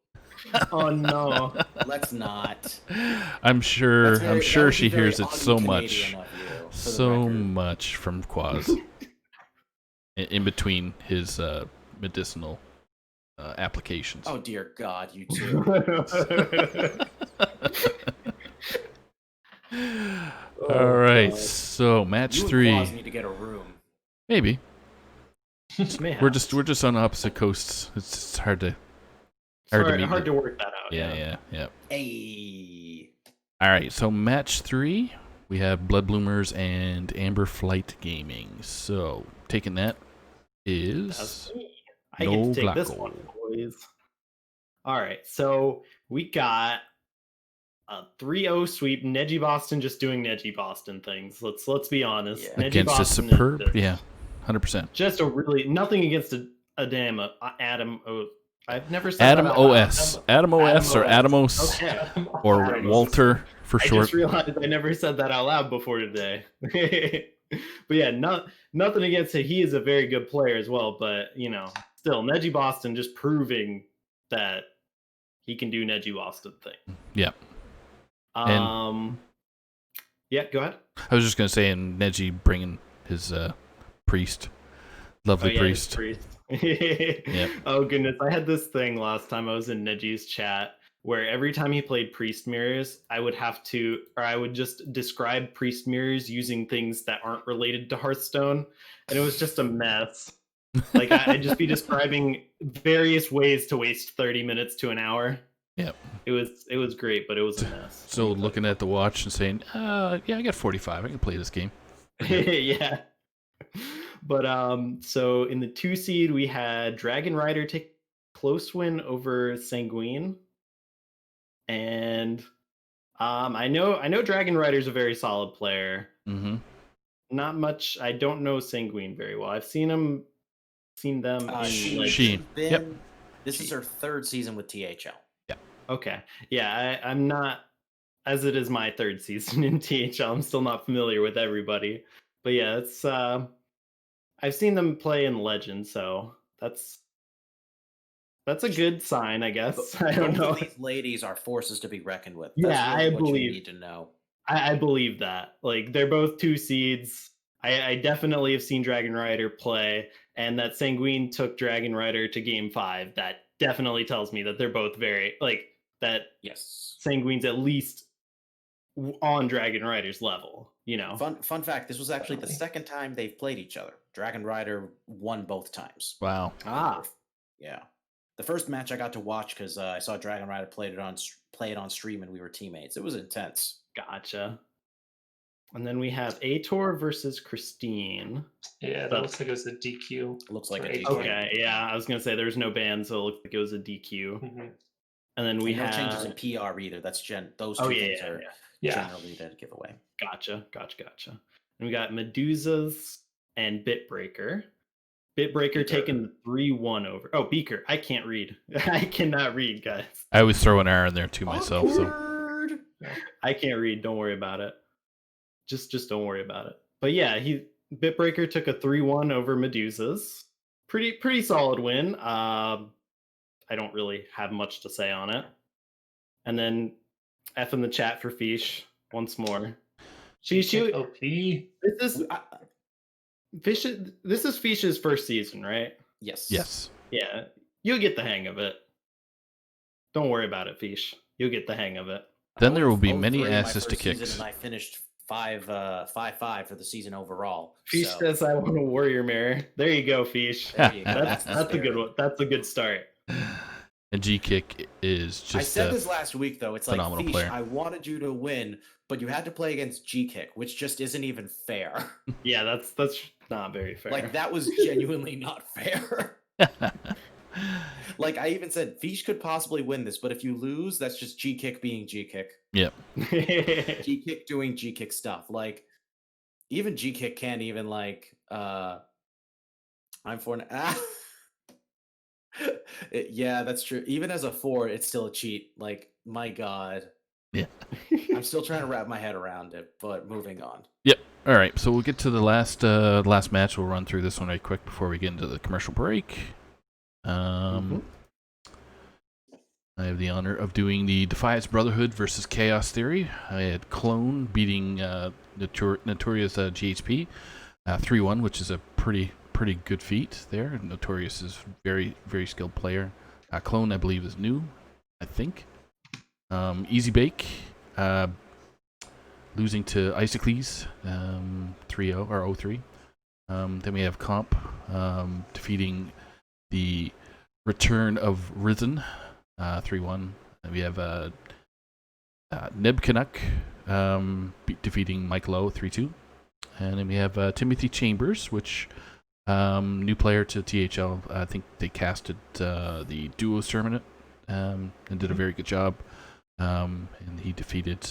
Oh no. Let's not. I'm sure she hears it so much. Of you, So much from Quaz. in between his medicinal applications. Oh dear God, you too. All right, so match you 3. And Quaz need to get a room. Maybe. We're just on opposite coasts. It's hard to hard to work that out. Yeah. Hey. All right, so match 3, we have Blood Bloomers and Amber Flight Gaming. So taking that is I get to take this one, boys. All right, so we got a 3-0 sweep. Neji Boston just doing Neji Boston things. Let's be honest. Yeah. Neji against Boston a superb, 100%. Just a really nothing against Adam. I've never said Adam that OS. Adam OS or Adamos Okay. or Walter for I short. just realized I never said that out loud before today. But yeah, nothing against it. He is a very good player as well. But still, Neji Boston just proving that he can do Neji Boston thing. Yeah. Yeah, go ahead. I was just gonna say, and Neji bringing his priest, lovely priest. Yep. Oh goodness, I had this thing last time I was in Neji's chat where every time he played priest mirrors, I would just describe priest mirrors using things that aren't related to Hearthstone, and it was just a mess. Like I'd just be describing various ways to waste 30 minutes to an hour. Yep. It was great, but it was a mess. So looking at the watch and saying, yeah, I got 45. I can play this game. Yeah. But so in the 2 seed we had Dragon Rider take close win over Sanguine. And I know Dragon Rider's a very solid player. Mm-hmm. Not much. I don't know Sanguine very well. I've seen them in This is her 3rd season with THL. Yeah. Okay. Yeah, I'm not, as it is my 3rd season in THL. I'm still not familiar with everybody. But yeah, it's I've seen them play in Legend, so that's a good sign, I guess. I don't know. These ladies are forces to be reckoned with. That's really I what believe. You need to know. I believe that. Like they're both 2 seeds. I definitely have seen Dragon Rider play, and that Sanguine took Dragon Rider to game 5. That definitely tells me that they're both very that. Yes. Sanguine's at least on Dragon Rider's level. you know. Fun fact: this was actually the Definitely. second time they've played each other. Dragon Rider won both times. Wow. Ah, Yeah. The first match I got to watch because I saw Dragon Rider play it on stream, and we were teammates. It was intense. gotcha. And then we have Ator versus Christine. Yeah, that looks like it was a DQ. Looks like for a DQ. Ator. Okay, yeah, I was gonna say there's no ban, so it looked like it was a DQ. Mhm. And then we No have changes in PR either. That's those two Oh yeah, things yeah, are yeah. Yeah. generally the giveaway. Gotcha. And we got Medusas and Bitbreaker. Bitbreaker Beaker. taking the 3-1 over. Oh, Beaker. I can't read. I cannot read, guys. I always throw an R in there too myself. So Awkward. I can't read. Don't worry about it. Just don't worry about it. But yeah, Bitbreaker took a 3-1 over Medusas. Pretty solid win. I don't really have much to say on it. And then F in the chat for Fish once more. Fish, OP. this is Fish's first season, right? Yes. yes. Yeah, you'll get the hang of it. Don't worry about it, Fish. You'll get the hang of it. Then there will be I went many 0-3 my asses to first season, kicks. And I finished 5-5 for the season overall. Fish so- says, "I want a warrior mirror." There you go, Fish. There you go. That's a good one. That's a good start. And G Kick is just I said this last week though. It's like, phenomenal Fish, player. I wanted you to win, but you had to play against G Kick, which just isn't even fair. Yeah, that's not very fair. Like that was genuinely not fair. Like I even said, Fish could possibly win this, but if you lose, that's just G Kick being G Kick. Yep. G Kick doing G Kick stuff. Like even G Kick can't even like I'm for an yeah, that's true. Even as a 4, it's still a cheat. Like, my God. Yeah. I'm still trying to wrap my head around it, but moving on. Yep. All right. So we'll get to the last match. We'll run through this one right quick before we get into the commercial break. I have the honor of doing the Defiance Brotherhood versus Chaos Theory. I had Clone beating Notorious GHP 3-1, which is a pretty good feat there. Notorious is very, very skilled player. Clone, I believe, is new, I think. Easy Bake losing to Isocles 3-0 or 0-3. Then we have Comp defeating the Return of Risen 3-1. And we have Neb Canuck defeating Mike Lowe 3-2. And then we have Timothy Chambers, which new player to THL. I think they casted the Duos tournament and did a very good job. And he defeated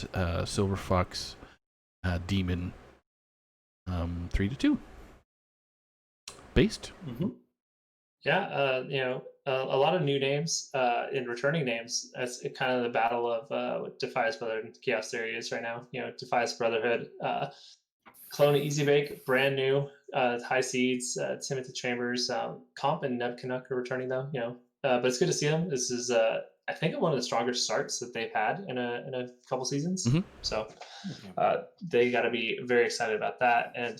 Silver Fox Demon 3-2. Based. Yeah, a lot of new names in returning names. That's kind of the battle of what Defiance Brotherhood and Chaos Theory is right now. Defiance Brotherhood, Clone Easy Bake, brand new, high seeds. Timothy Chambers, Comp and Neb Canuck are returning though. But it's good to see them. This is I think one of the stronger starts that they've had in a couple seasons. So they got to be very excited about that. And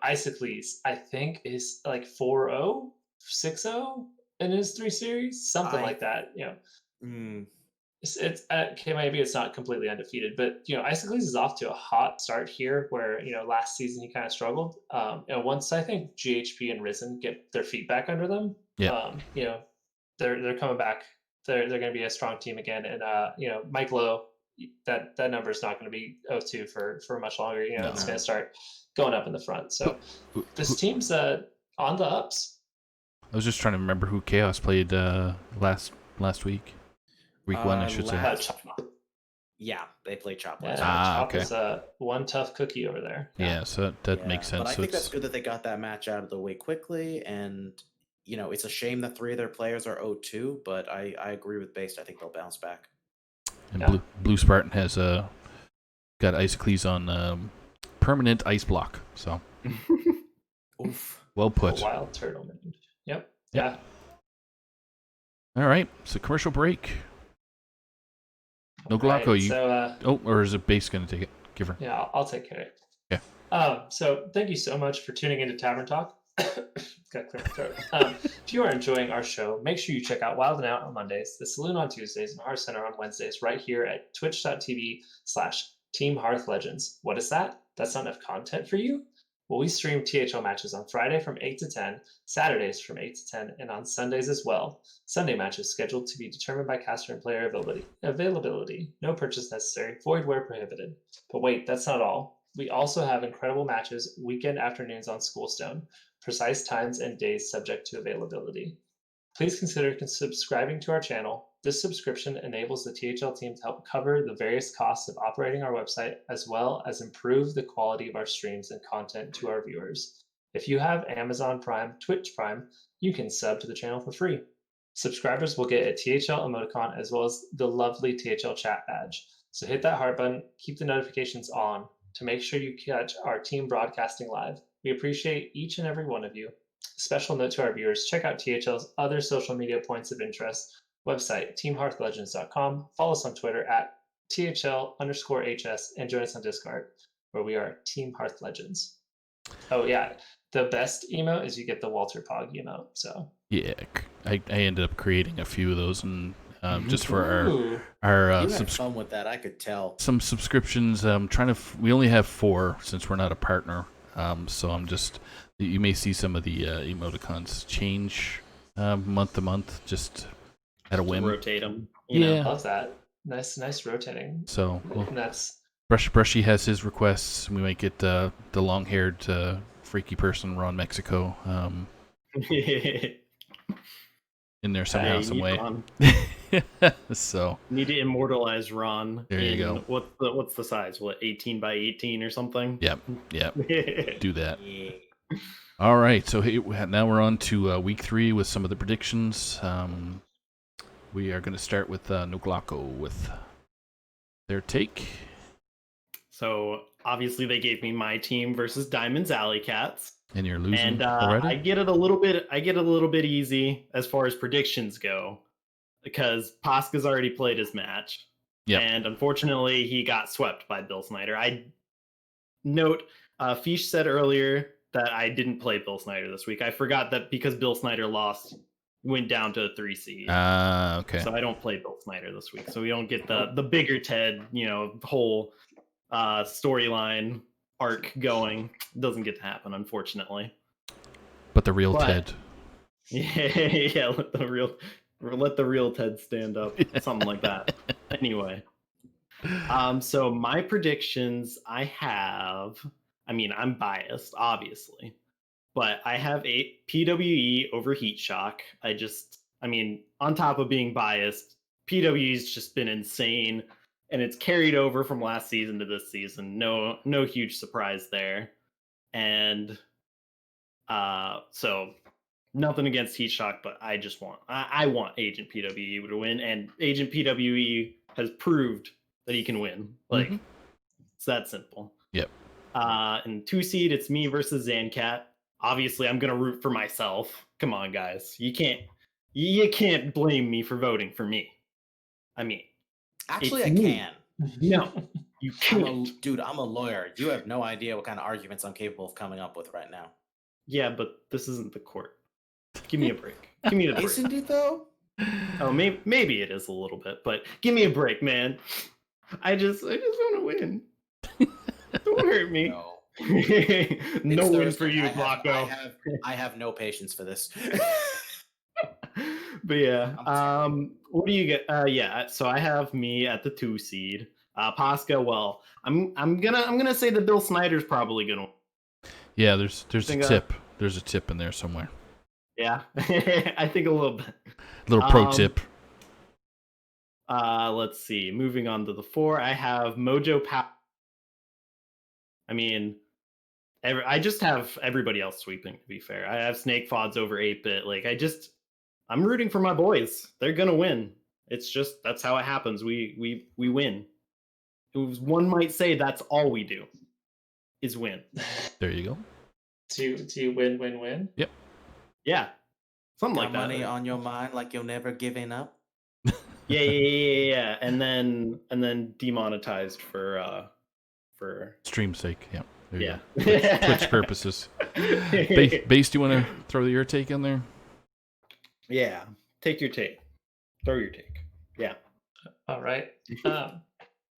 Isocles, I think, is like 4-0, 6-0 in his 3 series, something like that. It's maybe it's not completely undefeated, but Isocles is off to a hot start here. Where last season he kind of struggled. Once I think GHP and Risen get their feet back under them, they're coming back. They're going to be a strong team again. And Mike Lowe, that number is not going to be 0-2 for much longer. It's going to start going up in the front. So this team's on the ups. I was just trying to remember who Chaos played last week. Week 1, I should say. Yeah, they played Chop Yeah, last Chop okay. is one tough cookie over there. Yeah, so that makes sense. But I So think that's good that they got that match out of the way quickly. And, it's a shame that 3 of their players are 0-2, but I agree with Based. I think they'll bounce back. And Blue Spartan has got Isocles on permanent ice block. So Oof. well put. A wild turtle, man. Yep. Yeah. All right. So commercial break. NoGlocko, Right, you. So, or is it Base going to take it? Give her. yeah, I'll take care of it. Yeah. So thank you so much for tuning into Tavern Talk. Got clear my throat. If you are enjoying our show, make sure you check out Wild and Out on Mondays, The Saloon on Tuesdays, and Hearth Center on Wednesdays, right here at twitch.tv/Team Hearth Legends. What is that? That's not enough content for you? Well, we stream THL matches on Friday from 8 to 10, Saturdays from 8 to 10, and on Sundays as well. Sunday matches scheduled to be determined by caster and player availability. No purchase necessary. Void where prohibited. But wait, that's not all. We also have incredible matches weekend afternoons on Schoolstone. Precise times and days subject to availability. Please consider subscribing to our channel. This subscription enables the THL team to help cover the various costs of operating our website, as well as improve the quality of our streams and content to our viewers. If you have Amazon Prime, Twitch Prime, you can sub to the channel for free. Subscribers will get a THL emoticon as well as the lovely THL chat badge. So hit that heart button, keep the notifications on to make sure you catch our team broadcasting live. We appreciate each and every one of you. Special note to our viewers, check out THL's other social media points of interest. Website, teamhearthlegends.com. Follow us on Twitter at THL_HS and join us on Discord, where we are Team Hearth Legends. Oh yeah, the best emote is you get the Walter Pog emote. So Yeah, I ended up creating a few of those, and just for Ooh. our You had fun with that, I could tell. some subscriptions. We only have 4 since we're not a partner. So I'm just, you may see some of the emoticons change month to month, just at a whim. Rotate them. Yeah. Love that. Nice rotating. So And that's Brushy has his requests. We might get the long-haired freaky person Ron Mexico in there somehow, some way. So Need to immortalize Ron. There you go. What's the size? What, 18 by 18 or something? Yep. Do that. All right, so now we're on to week 3 with some of the predictions. We are going to start with NoGlocko with their take. So obviously they gave me my team versus Diamond's Alley Cats. And you're losing And already? I get it a little bit easy as far as predictions go, because Pasca's already played his match. Yep. And unfortunately, he got swept by Bill Snyder. I note, Fish said earlier that I didn't play Bill Snyder this week. I forgot that because Bill Snyder lost, went down to a 3 seed. Okay. So I don't play Bill Snyder this week. So we don't get the bigger Ted, whole storyline arc going. Doesn't get to happen, unfortunately. But the real Ted. Yeah, let the real Ted stand up. Something like that. Anyway. So my predictions, I'm biased, obviously, but I have a PWE over Heat Shock. On top of being biased, PWE's just been insane, and it's carried over from last season to this season. No huge surprise there. And so nothing against Heat Shock, but I want Agent PWE to win, and Agent PWE has proved that he can win. It's that simple. Yep. In 2 seed, it's me versus Zancat. Obviously, I'm gonna root for myself. Come on, guys. You can't blame me for voting for me. Actually, it's I me. can. No, you can't. Dude, I'm a lawyer. You have no idea what kind of arguments I'm capable of coming up with right now. Yeah, but this isn't the court. Give me a break. Give me a break. Isn't it though? Oh, maybe it is a little bit, but give me a break, man. I just want to win. Don't hurt me. No. No It's win Thursday. for you, Glocko. I have no patience for this. But yeah, I'm what do you get? Yeah, so I have me at the 2 seed. Pasca, well, I'm gonna say that Bill Snyder's probably gonna. Yeah, there's a Think, tip. There's a tip in there somewhere. Yeah, I think a little bit. Little pro tip. Let's see. Moving on to the 4, I have Mojo Pow. I just have everybody else sweeping, to be fair. I have Snake Fods over 8-bit. I'm rooting for my boys. They're gonna win. It's just, that's how it happens. We win. One might say that's all we do, is win. There you go. To win. Yep. Yeah. Something Got like that. money on your mind like you're never giving up. Yeah. And then demonetized for Stream sake. Yep. There you yeah. go. Twitch purposes. Base, do you want to throw your take in there? Yeah. Take your take. Throw your take. Yeah. All right.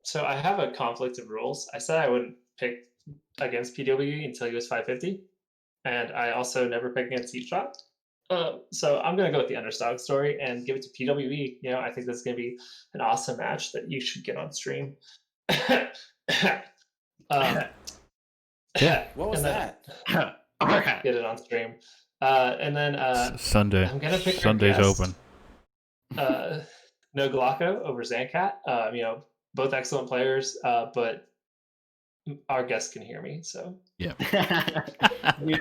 So I have a conflict of rules. I said I wouldn't pick against PWE until he was 550, and I also never picked against Heat Shot. So I'm gonna go with the underdog story and give it to PWE. I think this is gonna be an awesome match that you should get on stream. Yeah. What was and then- that? Alright. Get it on stream. And then Sunday. I'm gonna pick our Sunday's guest. open. NoGlocko over Zancat. Both excellent players, but our guest can hear me, so Yeah.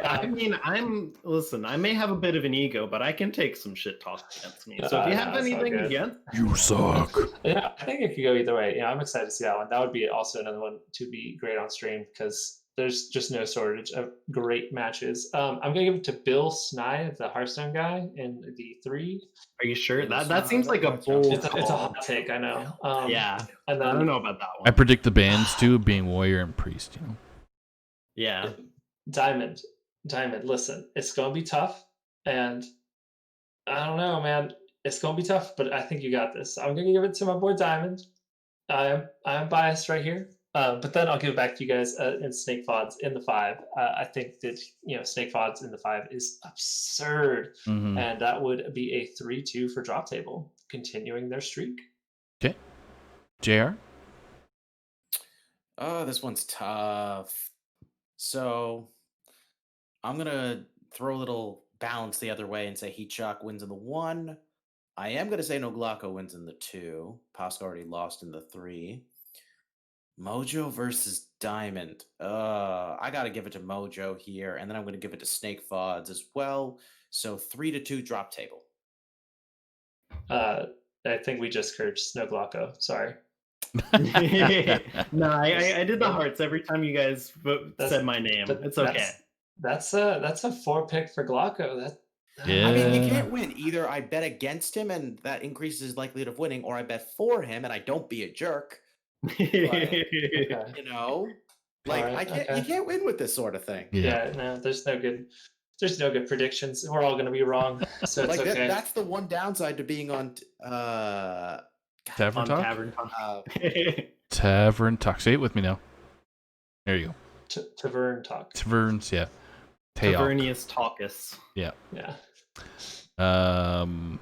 I mean, listen, I may have a bit of an ego, but I can take some shit talk against me. So if you No, have it's all anything good. against, You suck. yeah, I think it could go either way. I'm excited to see that one. That would be also another one to be great on stream because there's just no shortage of great matches. I'm gonna give it to Bill Sny, the Hearthstone guy, in the 3. are you sure? Yeah, That seems like a bold It's a call. hot take, I know. Yeah, and I then don't know about that I one. predict the bands too, being Warrior and Priest. Yeah, Diamond. Listen, it's gonna be tough, and I don't know, man. It's gonna be tough, but I think you got this. I'm gonna give it to my boy Diamond. I'm biased right here, but then I'll give it back to you guys in Snake Fods in the 5. I think that Snake Fods in the 5 is absurd, Mhm. and that would be a 3-2 for Drop Table, continuing their streak. Okay. JR? Oh, this one's tough. So I'm gonna throw a little balance the other way and say Heat Shock wins in the 1. I am gonna say NoGlocko wins in the 2. Pascal already lost in the 3. Mojo versus Diamond. I gotta give it to Mojo here, and then I'm gonna give it to Snake Fods as well. So 3-2 Drop Table. I think we just cursed NoGlocko. Sorry. no, I did the hearts every time you guys said my name. But It's okay. That's a 4 pick for Glocko. Yeah. I mean, you can't win. Either I bet against him and that increases his likelihood of winning, or I bet for him and I don't be a jerk. Okay. You know, like Alright, I can't. okay. You can't win with this sort of thing. Yeah. No, there's no good predictions. We're all gonna be wrong, so it's Like okay. that's the one downside to being on. Tavern On Talk? Tavern Talk. Tavern Talk. Say it with me now. There you go. Tavern talk. Taverns, yeah. Taeok. Tavernius Talkus. Yeah. Gonna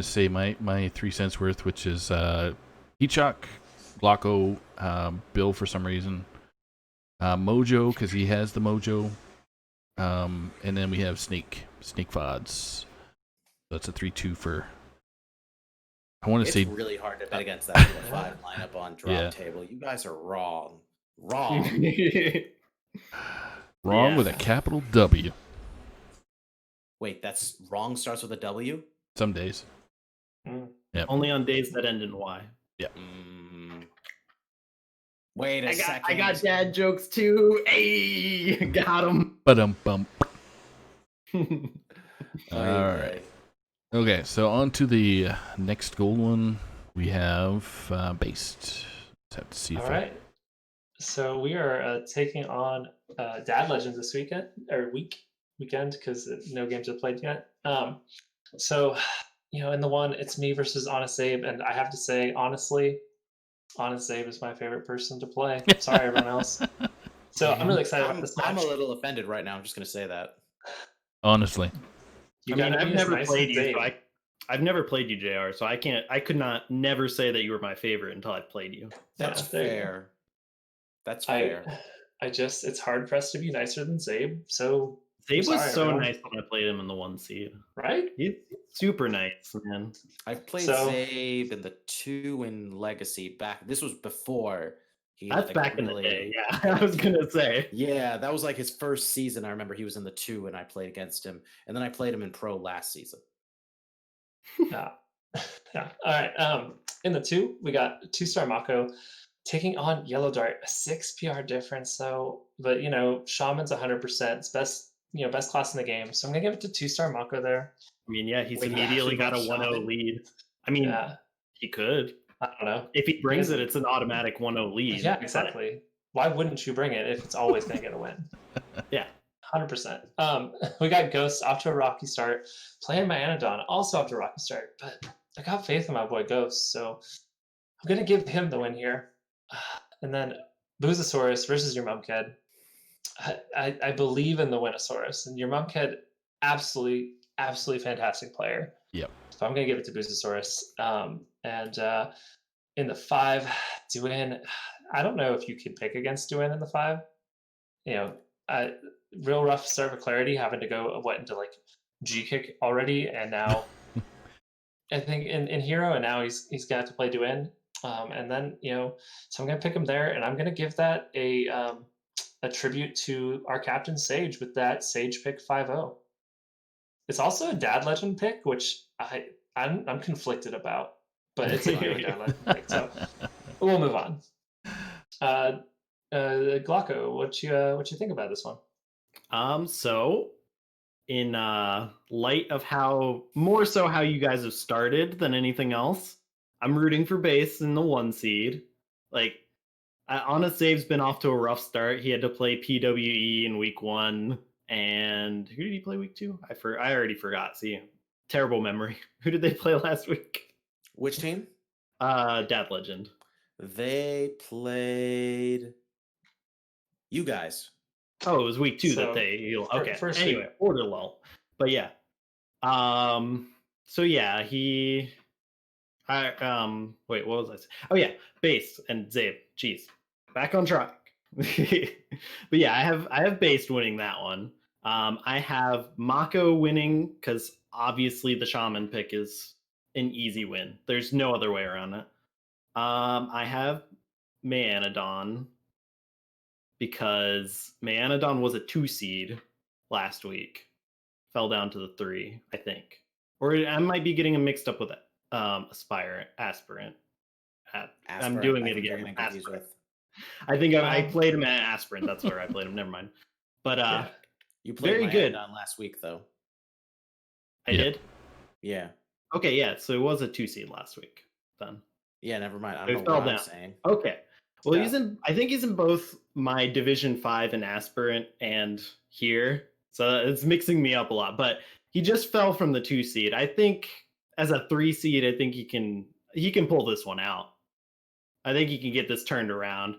say my 3 cents worth, which is Heatshock, Glocko, Bill for some reason, Mojo because he has the mojo, and then we have Snake Fods. So that's a 3-2 for. I want to It's say really hard to bet against that 5 lineup on drop Yeah. table. You guys are wrong. Wrong. wrong Yeah. with a capital W. Wait, that's wrong. Starts with a W. Some days. Only on days that end in Y. Wait a second. I got dad jokes too. Hey, got him. Bump. Oy All vey. right. Okay, so on to the next gold one. We have Based. Let's have to see if All right. So we are taking on Dad Legends this weekend because no games are played yet. So in the 1, it's me versus Honest Abe, and I have to say, honestly, Honest Abe is my favorite person to play. Sorry, everyone else. So I'm really excited about this match. I'm a little offended right now. I'm just gonna say that. Honestly. You I mean, gotta I've be as never nice played as you. Abe. So I've never played you, JR. So I could not never say that you were my favorite until I played you. That's there you go. fair. That's fair. It's hard pressed to be nicer than Zabe. So Zabe was sorry, so everyone. nice when I played him in the 1 seed. right? He's super nice, man. I've played So- Zabe in the 2 in Legacy back. This was before he. That's like, back in the really- day. Yeah, I was gonna say. Yeah, that was like his first season. I remember he was in the 2 and I played against him, and then I played him in Pro last season. Yeah. Yeah. All right. In the 2, we got 2-star Mako taking on Yellow Dart, a 6 PR difference. So, but Shaman's 100%. It's best class in the game. So I'm gonna give it to 2-star Mako there. I mean, yeah, he's Wait, immediately actually got a like 1-0 Shaman? lead. I mean, Yeah. he could. I don't know. If he brings Yeah. it, it's an automatic 1-0 lead. Yeah, but- exactly. Why wouldn't you bring it if it's always gonna get a win? Yeah. 100%. We got Ghost off to a rocky start. Playing my Anodon also off to a rocky start, but I got faith in my boy Ghost, so I'm gonna give him the win here. And then Boozosaurus versus your Mumked. I believe in the Winosaurus, and your Mumked, absolutely fantastic player. Yep. So I'm gonna give it to Boozosaurus. And in the 5, Duin. I don't know if you could pick against Duin in the 5. You know, real rough start with Clarity, having to go into like G kick already, and now I think in Hero, and now he's got to play Duin. And then so I'm gonna pick him there, and I'm gonna give that a tribute to our captain Sage with that Sage pick 5-0. It's also a Dad Legend pick, which I'm conflicted about, but it's a Dad Legend pick. So we'll move on. Glocko, what you think about this one? So in light of how you guys have started than anything else, I'm rooting for Base in the 1 seed. Like, Honest Zave's been off to a rough start. He had to play PWE in week 1, and who did he play week 2? I already forgot. See, terrible memory. Who did they play last week? Which team? Dad Legend. They played you guys. Oh, it was week 2 So, that they okay. first Anyway, week. order lull. But yeah. So yeah, wait, what was I saying? Oh yeah, Base and Zabe. Jeez. Back on track. But yeah, I have Base winning that one. I have Mako winning because obviously the Shaman pick is an easy win. There's no other way around it. I have Mayanodon because Mayanodon was a 2 seed last week. Fell down to the 3, I think. Or I might be getting him mixed up with Aspirant. I'm doing it again. Aspirant. I think I played him at Aspirant. That's where I played him. Never mind. But Yeah. You played very good. on last week, though. I did? Yeah. Okay, yeah. So it was a 2 seed last week then. Yeah, never mind. I It don't know fell what I'm down. saying. Okay. Well, Yeah. I think he's in both my Division 5 and Aspirant and here. So it's mixing me up a lot. But he just fell from the 2 seed. I think as a 3 seed, I think he can pull this one out. I think he can get this turned around.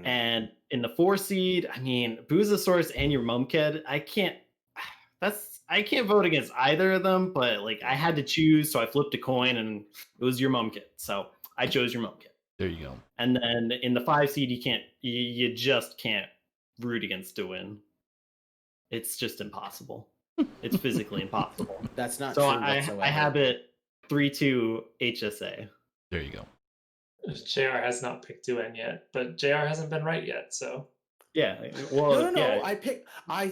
And in the 4 seed, I mean, Boozosaurus and your Mumked, I can't vote against either of them, but like I had to choose, so I flipped a coin and it was your Mumked. So I chose your Mumked. There you go. And then in the 5 seed, you just can't root against to win. It's just impossible. It's physically impossible. That's not So true whatsoever. I have it 3-2 HSA. There you go. JR has not picked Duin yet, but JR hasn't been right yet, so Yeah. Well, No. yeah. I picked. I.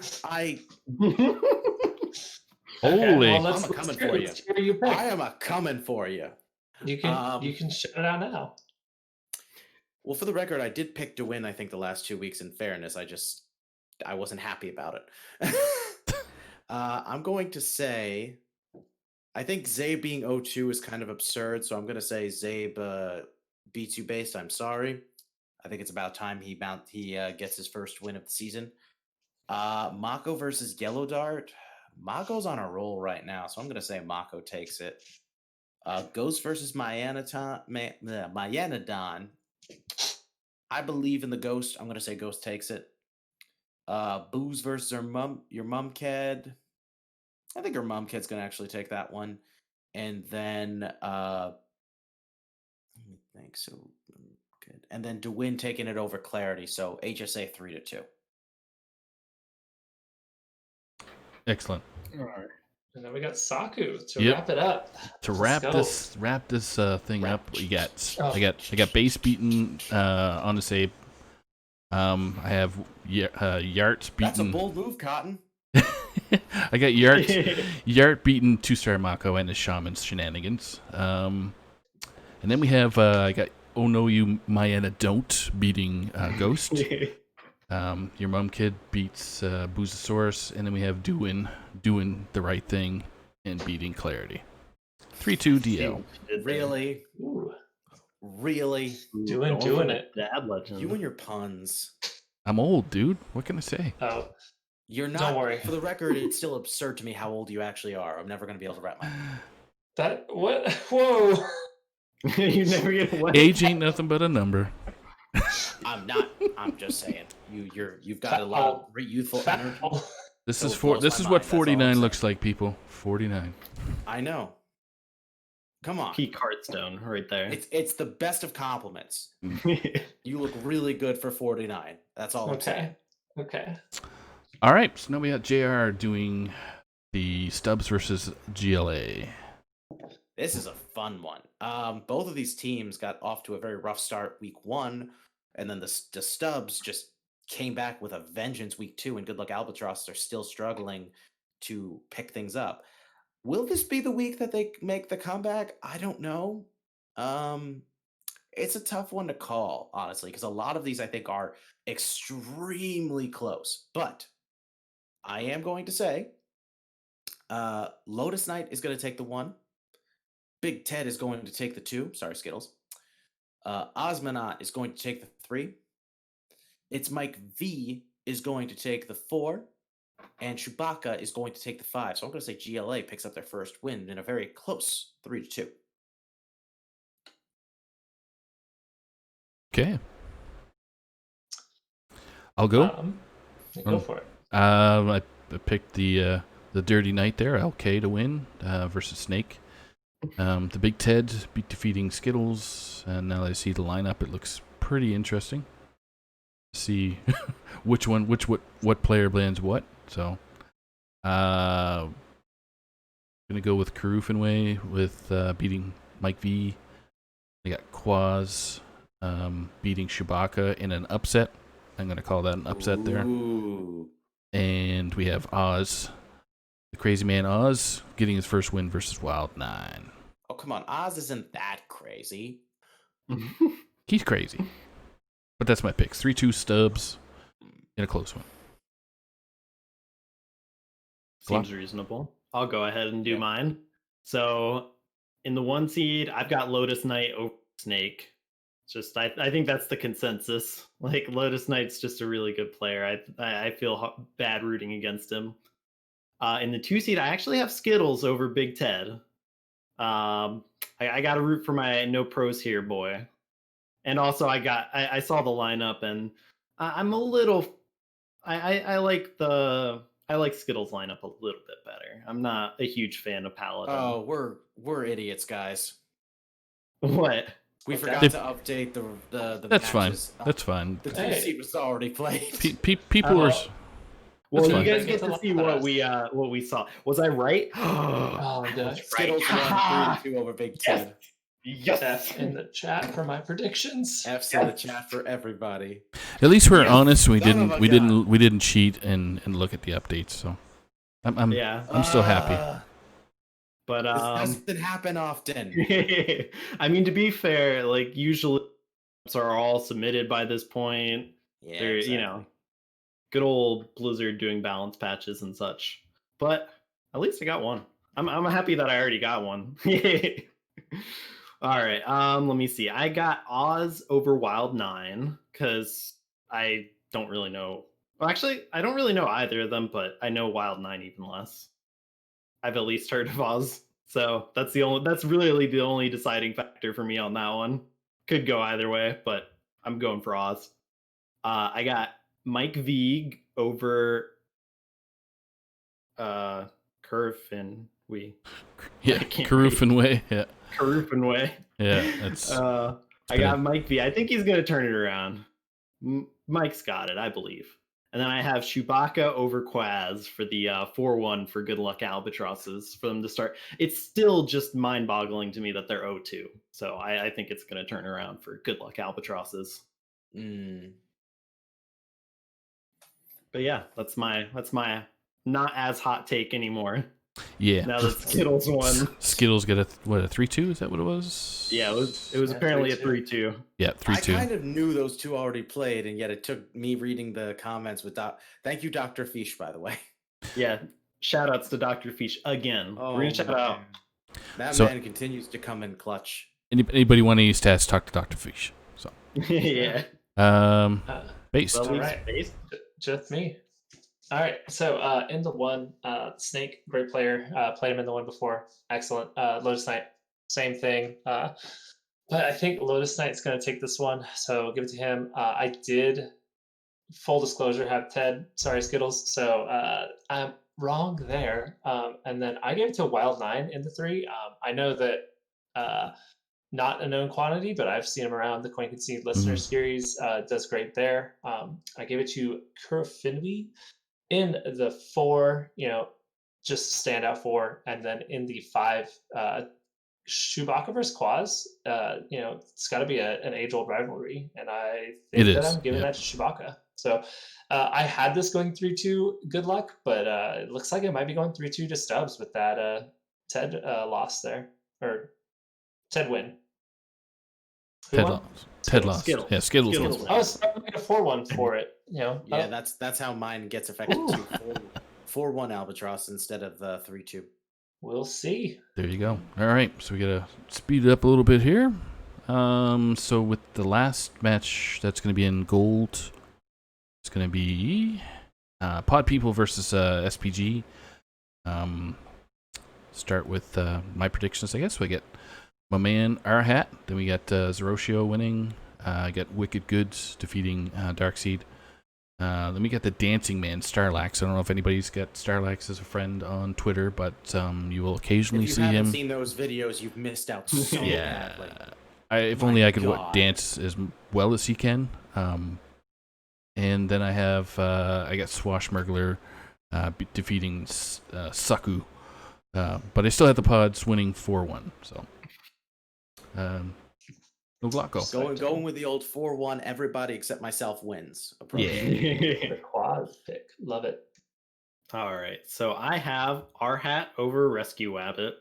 Holy. well, I'm coming for you. let's hear you pick. I am a coming for you. You can shut it out now. Well, for the record, I did pick to win. I think the last 2 weeks. In fairness, I wasn't happy about it. I'm going to say, I think Zabe being 0-2 is kind of absurd, so I'm going to say Zabe beats you Base. I'm sorry. I think it's about time he gets his first win of the season. Mako versus Yellow Dart. Mako's on a roll right now, so I'm going to say Mako takes it. Ghost versus Mayanodon. I believe in the Ghost. I'm going to say Ghost takes it. Booze versus your Mumked. I think her Mumked's going to actually take that one. And then, let me think. So, good. And then Dewin taking it over Clarity. So, HSA 3-2. Excellent. All right. And then we got Saku to Yep. wrap it up. To Let's wrap go. this thing up, we got Oh. I got Base beaten on the save. I have Yart beaten. That's a bold move, Cotton. I got Yart beaten 2-star Mako and his Shaman's shenanigans. And then we have I got Oh No You Mayana Don't beating Ghost. Your Mumked beats Boozosaurus, and then we have doing the right thing and beating Clarity. 3-2 DL. Really? Ooh, Really? doing it. Dad Legend. You and your puns. I'm old, dude. What can I say? Oh, You're not. Don't worry. For the record, it's still absurd to me how old you actually are. I'm never going to be able to wrap my. that what? Whoa! You never get away. Age ain't nothing but a number. I'm not. I'm just saying. You've got a lot of youthful energy. This So is it blows this my is what mind, that's all I'm 49 saying. looks like, people. 49. I know. Come on. Peak Hearthstone right there. It's the best of compliments. You look really good for 49. That's all I'm saying. Okay. All right, so now we got JR doing the Stubbs versus GLA. This is a fun one. Both of these teams got off to a very rough start week 1, and then the Stubbs just came back with a vengeance week 2, and Good Luck Albatross are still struggling to pick things up. Will this be the week that they make the comeback? I don't know. It's a tough one to call, honestly, because a lot of these I think are extremely close. But I am going to say Lotus Knight is going to take the 1. Big Ted is going to take the 2. Sorry, Skittles. Osmanot is going to take the 3. It's Mike V is going to take the 4. And Chewbacca is going to take the 5. So I'm going to say GLA picks up their first win in a very close 3-2. Okay. I'll go. Go for it. I picked the Dirty Knight there, LK to win versus Snake. The Big Ted defeating Skittles, and now that I see the lineup, it looks pretty interesting. See what player blends what. So, gonna go with Karufinway with beating Mike V. I got Quaz beating Chewbacca in an upset. I'm gonna call that an upset there. Ooh. And we have Oz, the crazy man Oz, getting his first win versus Wild 9. Oh, come on. Oz isn't that crazy. He's crazy. But that's my picks. 3-2 Stubbs in a close one. Seems reasonable. I'll go ahead and do mine. So in the 1 seed, I've got Lotus Knight over Snake. Just I think that's the consensus. Like Lotus Knight's just a really good player. I feel bad rooting against him. In the 2 seed, I actually have Skittles over Big Ted. I got to root for my no pros here boy. And also I saw the lineup and I'm a little I like Skittles lineup a little bit better. I'm not a huge fan of Paladin. Oh, we're idiots, guys. What? We Okay. forgot to update the That's matches. fine. That's fine. The 2 seed was already played. People were. Well, That's you fine. guys get to see what we saw. Was I right? Oh, gosh. Skittles won 3-2 over Big Ted. Yes. F in the chat for my predictions. F's in the chat for everybody. At least we're Yes. honest. We Son of a we didn't cheat and look at the updates. So I'm still happy. But This doesn't happen often. I mean, to be fair, like usually are all submitted by this point. Yeah, They're exactly. good old Blizzard doing balance patches and such. But at least I got one. I'm happy that I already got one. All right. Let me see. I got Oz over Wild 9 because I don't really know. Well, actually, I don't really know either of them, but I know Wild 9 even less. I've at least heard of Oz, so that's really the only deciding factor for me on that one. Could go either way, but I'm going for Oz. I got Mike V over Curve we. Yeah, Karufinway. Yeah. Karufinway. Yeah, that's. I got Mike V. I think he's going to turn it around. Mike's got it, I believe. And then I have Chewbacca over Quaz for the 4-1 for Good Luck Albatrosses for them to start. It's still just mind-boggling to me that they're 0-2. So I think it's going to turn around for Good Luck Albatrosses. But yeah, that's my not as hot take anymore. Yeah. Now that Skittles won. Skittles get a 3-2. Is that what it was? Yeah, it was apparently 3-2. Yeah, 3-2. I kind of knew those two already played, and yet it took me reading the comments with Thank you, Dr. Fish, by the way. Yeah, shout outs to Dr. Fish again. We're gonna shout out. That man continues to come in clutch. Anybody want any stats? Talk to Dr. Fish. So. Yeah. Based. Well, All right. Just me. All right. So in the 1, Snake, great player. Played him in the 1 before. Excellent. Lotus Knight, same thing. But I think Lotus Knight's going to take this one, so give it to him. I did, full disclosure, have Ted. Sorry, Skittles. So I'm wrong there. And then I gave it to Wild 9 in the 3. I know that not a known quantity, but I've seen him around the Coin Concede listener series. Does great there. I gave it to Kurfinwi in the 4, just standout 4. And then in the 5, Chewbacca versus Quaz, it's got to be an age-old rivalry, and I think It that is, I'm giving yeah. that to Chewbacca. So I had this going 3-2, good luck, but it looks like it might be going 3-2 to Stubbs with that Ted loss there, or Ted win. Who Ted won? lost. Ted lost. Skittles. Yeah, Skittles. Skittles. won. I was making a 4-1 for it. Yeah, that's how mine gets affected too. 4-1 Albatross instead of the 3-2. We'll see. There you go. All right, so we gotta speed it up a little bit here. So with the last match that's gonna be in gold, it's gonna be Pod People versus SPG. Start with my predictions, I guess. We get my man Arhat, then we got Zeroshio winning. I got Wicked Goods defeating Darkseid. Then we got the Dancing Man, Starlax. I don't know if anybody's got Starlax as a friend on Twitter, but you will occasionally see him. If you haven't seen those videos, you've missed out so Yeah. badly. If only I could God. dance as well as he can. And then I have I got Swashbuckler defeating Saku. But I still have the Pods winning 4-1. So NoGlocko. Going with the old 4-1, everybody except myself wins approach. The Quaz pick. Love it. All right, so I have Arhat over Rescue Wabbit.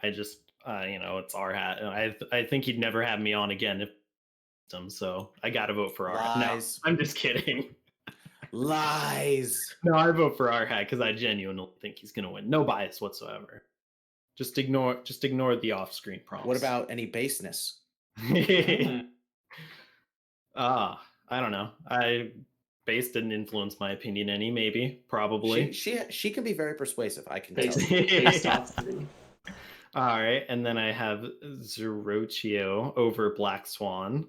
I just, it's Arhat, and I think he'd never have me on again if so I got to vote for Arhat. Lies. No, I'm just kidding. Lies. No, I vote for Arhat because I genuinely think he's gonna win. No bias whatsoever. Just ignore the off-screen prompts. What about any baseness? I don't know. Base didn't influence my opinion any, maybe, probably. She can be very persuasive, I can Based, tell you. based off the- All right, and then I have Zerochio over Black Swan.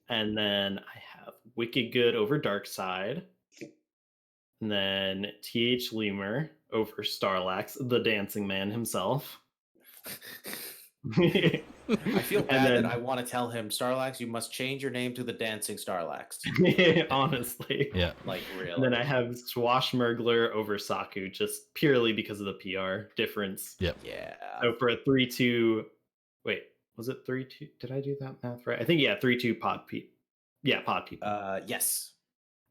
And then I have Wicked Good over Darkseid. And then TH Lemur over Starlax, the dancing man himself. I feel bad then- that I want to tell him, Starlax, you must change your name to the Dancing Starlax. Honestly. Yeah. Like, really. And then I have Swashbuckler over Saku, just purely because of the PR difference. Yep. Yeah. So for a 3-2, wait, was it 3-2? Did I do that math right? I think, 3-2 Pod People. Yeah, Pod People. Yes.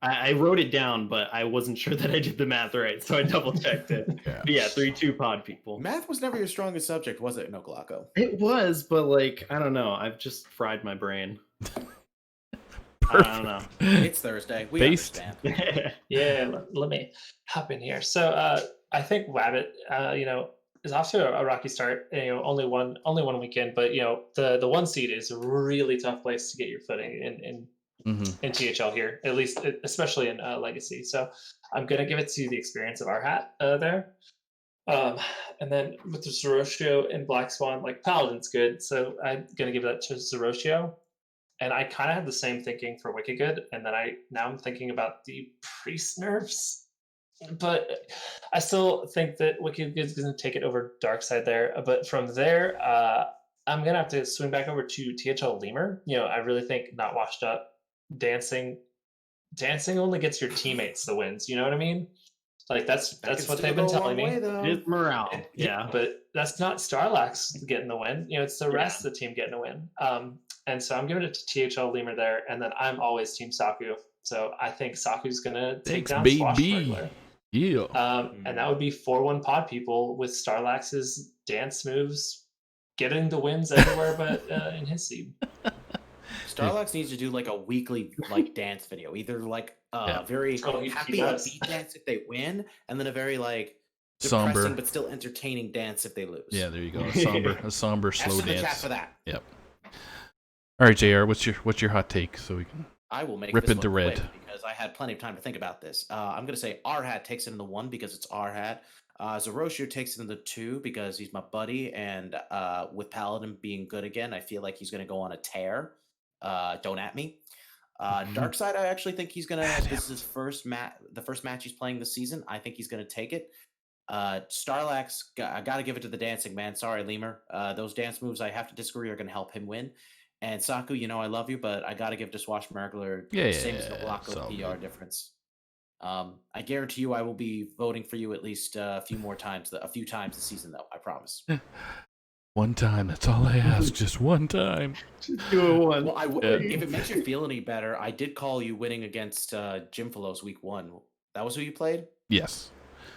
I wrote it down, but I wasn't sure that I did the math right, so I double checked it. Yeah. But yeah, 3-2 Pod People. Math was never your strongest subject, was it, NoGlocko? It was, but I don't know. I've just fried my brain. I don't know. It's Thursday. We Based. understand. Yeah, let me hop in here. So I think Wabbit, is off to a rocky start. Only one weekend, but the 1 seed is a really tough place to get your footing in THL here, at least, especially in Legacy. So I'm gonna give it to the experience of Arhat there. And then with the Zeroshio and Black Swan, Paladin's good, so I'm gonna give that to Zeroshio. And I kind of had the same thinking for Wicked Good, and then now I'm thinking about the priest nerfs, but I still think that Wicked Good is going to take it over Darkseid there. But from there, I'm gonna have to swing back over to THL Lemur. I really think not washed up dancing only gets your teammates the wins. You know what I mean? That's what they've been telling me. It is morale. Yeah. But that's not Starlax getting the win. It's the rest of the team getting a win. And so I'm giving it to THL Lemur there, and then I'm always Team Saku. So I think Saku's gonna take down Swashbuckler. Yeah. And that would be 4-1 Pod People with Starlax's dance moves getting the wins everywhere but in his seed. Starlax needs to do a weekly dance video, either very happy upbeat dance if they win, and then a very somber depressing but still entertaining dance if they lose. Yeah, there you go. A somber slow Ask in the chat dance. for that. Yep. All right, JR, what's your hot take so we can I will make rip this into one red? quick because I had plenty of time to think about this. I'm going to say Arhat takes it in the 1 because it's Arhat. Zoroshio takes it in the 2 because he's my buddy, and with Paladin being good again, I feel like he's going to go on a tear. Don't at me. Darkseid, I actually think he's gonna. This is his first the first match he's playing this season. I think he's gonna take it. Starlax, I gotta give it to the dancing man. Sorry, Lemur. Those dance moves, I have to disagree, are gonna help him win. And Saku, I love you, but I gotta give to Swashbuckler. Same as NoGlocko PR difference. I guarantee you, I will be voting for you at least a few times this season, though. I promise. One time, that's all I ask. Just one time. Just do it one. Well, if it makes you feel any better, I did call you winning against Jimfalos week 1. That was who you played? Yes.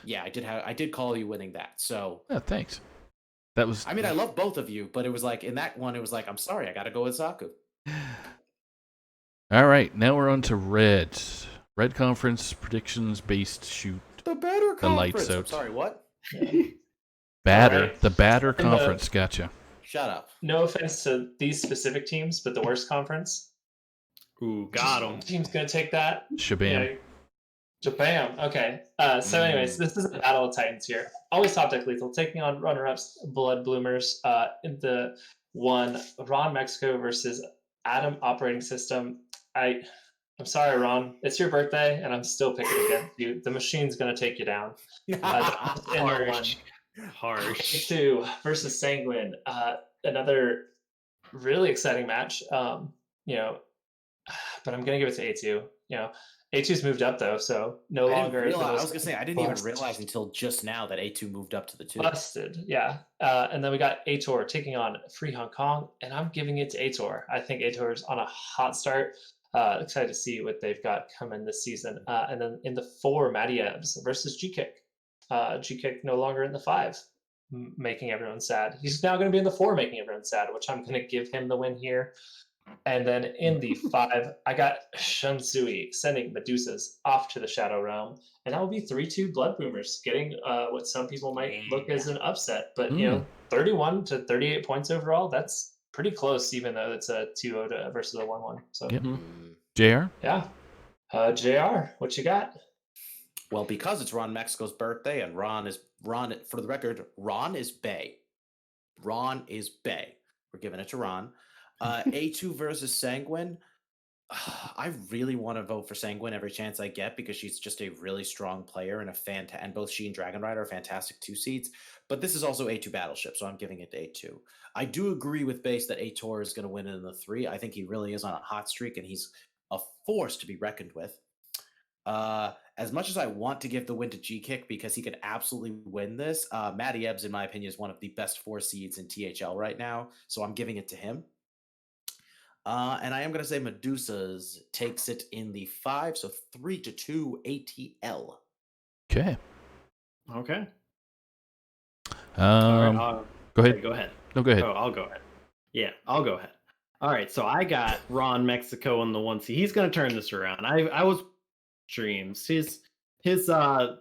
Yeah, I did call you winning that. So Yeah, thanks. That was. I mean, I love both of you, but it was like in that one, it was like, I'm sorry, I got to go with Saku. All right, now we're on to red. Red conference predictions based shoot. The better The lights conference. I'm out. sorry, what? Batter. Alright. The batter And the- conference. Gotcha. Shut up. No offense to these specific teams, but the worst conference. Ooh, got him. Team's gonna take that. Shabam. Yeah. Jabam. Okay. So, anyways, this is a battle of titans here. Always top deck lethal, taking on runner-ups, Blood Bloomers. In the 1, Ron Mexico versus Adam Operating System. I'm sorry, Ron. It's your birthday, and I'm still picking against you. The machine's gonna take you down. In the 1. Harsh. 2 versus Sanguine. Another really exciting match. But I'm gonna give it to A2. A2's moved up though, so no longer. I was gonna say I didn't even realize until just now that A2 moved up to the 2. Busted, yeah. And then we got Ator taking on Free Hong Kong, and I'm giving it to Ator. I think Ator is on a hot start. Excited to see what they've got coming this season. And then in the 4, Matty Ebbs versus G-Kick. G-Kick no longer in the 5, making everyone sad. He's now going to be in the 4, making everyone sad, which I'm going to give him the win here. And then in the 5, I got Shunsui sending Medusas off to the Shadow Realm. And that will be 3-2 Blood Boomers, getting what some people might look as an upset. But, 31 to 38 points overall, that's pretty close, even though it's a 2-0 versus a 1-1. So, Yep. JR? yeah. JR, what you got? Well, because it's Ron Mexico's birthday, and Ron, for the record, Ron is Bay. Ron is Bay. We're giving it to Ron. A2 versus Sanguine. I really want to vote for Sanguine every chance I get because she's just a really strong player and and both she and Dragon Rider are fantastic 2 seeds. But this is also A2 Battleship, so I'm giving it to A2. I do agree with Base that Ator is going to win in the 3. I think he really is on a hot streak and he's a force to be reckoned with. As much as I want to give the win to G-Kick because he could absolutely win this, Matty Ebbs, in my opinion, is one of the best 4 seeds in THL right now, so I'm giving it to him. And I am going to say Medusas takes it in the 5, so 3-2 ATL. Okay. Okay. Go ahead. Go ahead. No, go ahead. Oh, I'll go ahead. Yeah, I'll go ahead. All right, so I got Ron Mexico in the 1 seed. He's going to turn this around. I was dreams. His what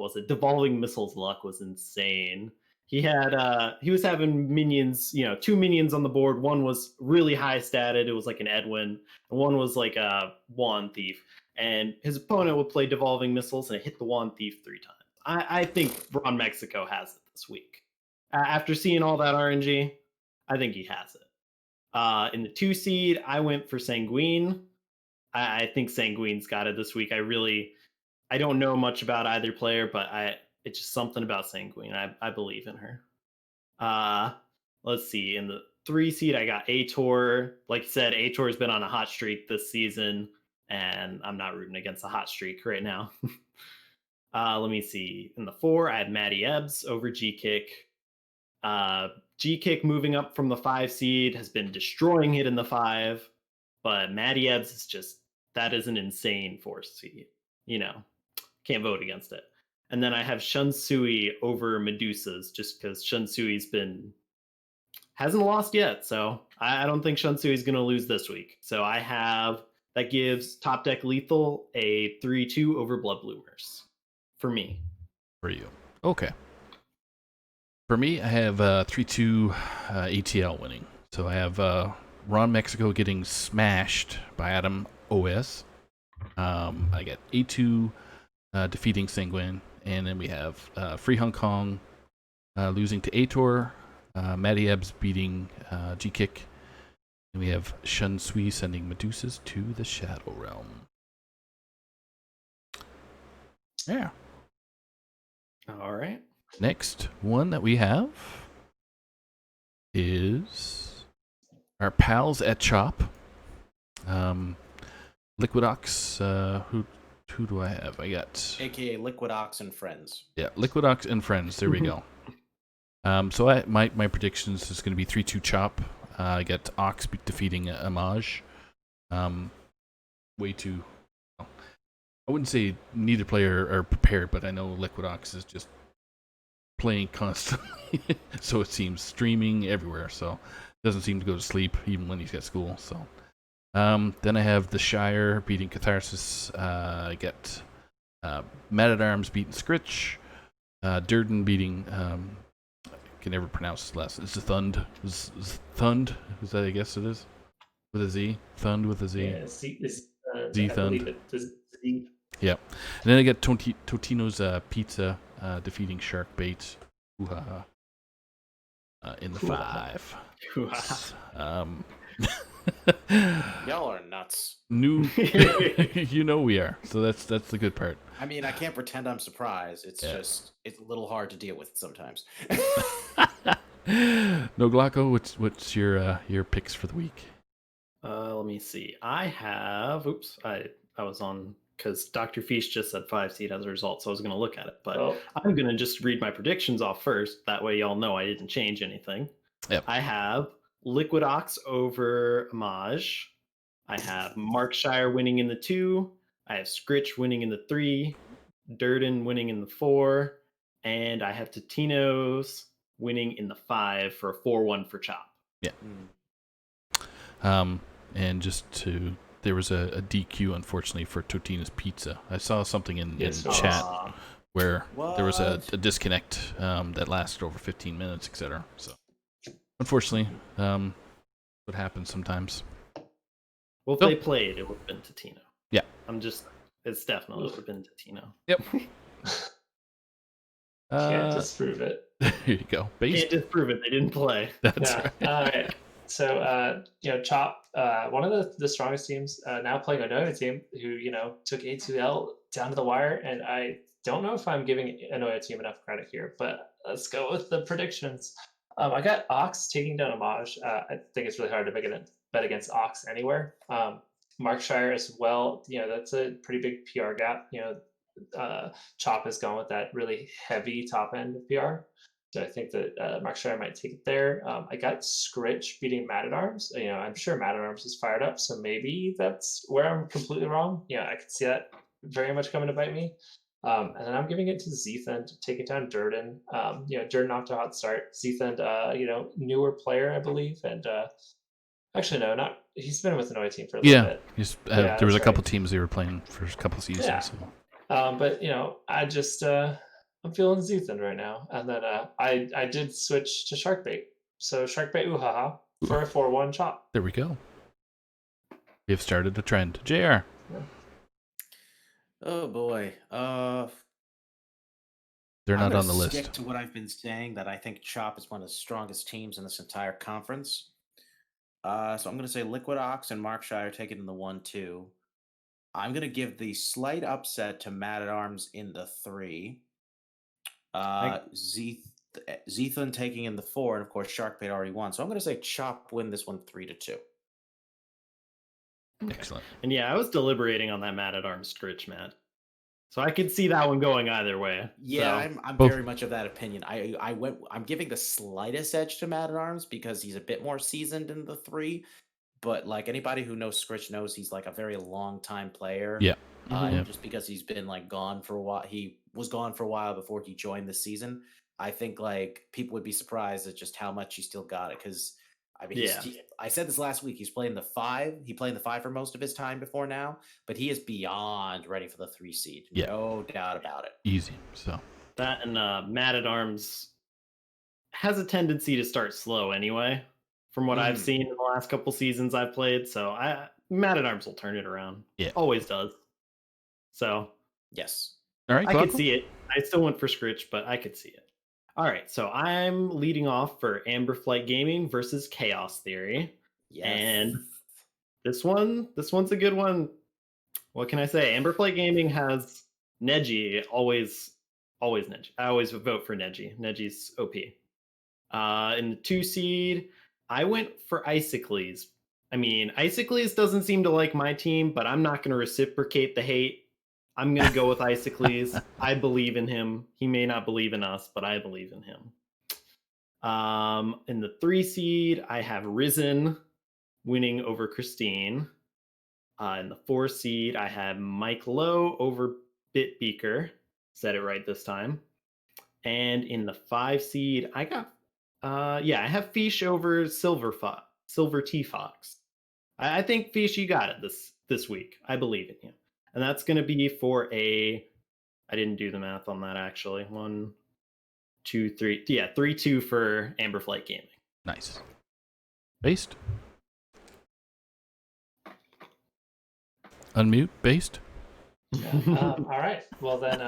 was it? Devolving Missiles luck was insane. He was having minions, 2 minions on the board. One was really high statted. It was like an Edwin. And one was like a Wand Thief. And his opponent would play Devolving Missiles and it hit the Wand Thief 3 times. I think Ron Mexico has it this week. After seeing all that RNG, I think he has it. In the 2 seed, I went for Sanguine. I think Sanguine's got it this week. I don't know much about either player, but it's just something about Sanguine. I believe in her. Let's see. In the 3 seed, I got Ator. Like I said, Ator's been on a hot streak this season, and I'm not rooting against a hot streak right now. Let me see. In the 4, I had Matty Ebbs over G-Kick. G-Kick moving up from the 5 seed has been destroying it in the 5, but Matty Ebbs is that is an insane 4 seed. Can't vote against it. And then I have Shunsui over Medusas just because Shunsui's hasn't lost yet. So I don't think Shunsui is going to lose this week. So that gives Top Deck Lethal a 3-2 over Blood Bloomers for me. For you. Okay. For me, I have 3-2 ATL winning. So I have Ron Mexico getting smashed by Adam OS. I get A2 defeating Sanguine, And then we have Free Hong Kong losing to Ator, Matty Ebbs beating G-Kick, and we have Shun Sui sending Medusas to the Shadow Realm. Yeah. All right. Next one that we have is our pals at Chop. Liquid Ox, who do I have? I got AKA Liquid Ox and Friends. Yeah, Liquid Ox and Friends. There we go. So my predictions is going to be 3-2 Chop. I got Ox defeating Homage. Way too. Well, I wouldn't say neither player are prepared, but I know Liquid Ox is just playing constantly. So it seems streaming everywhere. So doesn't seem to go to sleep even when he's got school. So then I have the Shire beating Catharsis. I get Mad at Arms beating Scritch. Durden beating I can never pronounce his last. It's Thund. Thund. Is that I guess it is with a Z. Thund with a Z. Yeah, Z I Thund. believe it's Z. Yeah, and then I get Totino's Pizza defeating Sharkbait. Ooh-ha-ha. In the 5. Y'all are nuts. New, you know we are. So that's the good part. I mean, I can't pretend I'm surprised. It's just it's a little hard to deal with sometimes. NoGlocko, what's your picks for the week? Let me see. I have. Oops, I was on because Dr. Feast just said 5 seed as a result, so I was going to look at it. But I'm going to just read my predictions off first. That way, y'all know I didn't change anything. Yep. I have Liquid Ox over Homage. I have Markshire winning in the 2. I have Scritch winning in the 3. Durden winning in the 4. And I have Totino's winning in the 5 for a 4-1 for Chop. Yeah. And there was a DQ, unfortunately, for Totino's Pizza. I saw something in chat where there was a disconnect that lasted over 15 minutes, etc. So, unfortunately, what happens sometimes. Well, if they played, it would have been Totino. Yeah. It's definitely would have been Totino. Yep. Can't disprove it. There you go. Can't disprove it. They didn't play. That's right. All right. So, Chop, one of the strongest teams, now playing a Noya team who, took A2L down to the wire. And I don't know if I'm giving a Noya team enough credit here, but let's go with the predictions. I got Ox taking down Homage. I think it's really hard to bet against Ox anywhere. Markshire as well. That's a pretty big PR gap. Chop is going with that really heavy top end of PR. So I think that Markshire might take it there. I got Scritch beating Mad at Arms. I'm sure Mad at Arms is fired up, so maybe that's where I'm completely wrong. I could see that very much coming to bite me. And then I'm giving it to Zethund to take it down Durden. Durden off to a hot start. Zethund, newer player, I believe. And actually, no, not. He's been with the Noya team for a little bit. There was a couple teams they were playing for a couple seasons. Yeah. So. But I just I'm feeling Zethund right now, and then I did switch to Sharkbait. So Sharkbait Ooh-ha-ha for a 4-1 Chop. There we go. We have started a trend. JR. Oh boy. They're not on the Stick list. to what I've been saying, that I think Chop is one of the strongest teams in this entire conference. So I'm going to say Liquid Ox and Markshire take it in the 1-2. I'm going to give the slight upset to Mad at Arms in the 3. Zethun taking in the 4, and of course Sharkbait already won. So I'm going to say Chop win this one 3-2. Excellent. And yeah, I was deliberating on that Mad at Arms Scritch, Matt. So I could see that one going either way. Yeah, so. I'm very much of that opinion. I'm giving the slightest edge to Mad at Arms because he's a bit more seasoned in the 3. But like anybody who knows Scritch knows he's like a very long time player. Yeah. Just because he's been like gone for a while. He was gone for a while before he joined the season. I think like people would be surprised at just how much he still got it. Because I mean, I said this last week. He's playing the 5. He played the 5 for most of his time before now, but he is beyond ready for the 3 seed. Yeah. No doubt about it. Easy. So that and Mad at Arms has a tendency to start slow anyway. From what I've seen in the last couple seasons I've played. So Mad at Arms will turn it around. Yeah. Always does. So. Yes. All right, I could Glocko? see it. I still went for Scritch, but I could see it. All right, so I'm leading off for Amberflight Gaming versus Chaos Theory. Yes. And this one's a good one. What can I say? Amberflight Gaming has Neji, always Neji. I always vote for Neji. Neji's OP. In the 2 seed, I went for Isocles. I mean, Isocles doesn't seem to like my team, but I'm not going to reciprocate the hate. I'm going to go with Isocles. I believe in him. He may not believe in us, but I believe in him. In the 3 seed, I have Risen winning over Christine. In the 4 seed, I have Mike Lowe over Bitbeaker. Said it right this time. And in the 5 seed, I got I have Fish over Silver T Fox. I think Fish, you got it this week. I believe in you. And that's going to be for I didn't do the math on that actually. 1, 2, 3. Yeah, 3-2 for Amberflight Gaming. Nice. Based. Unmute. Based. All right. Well then,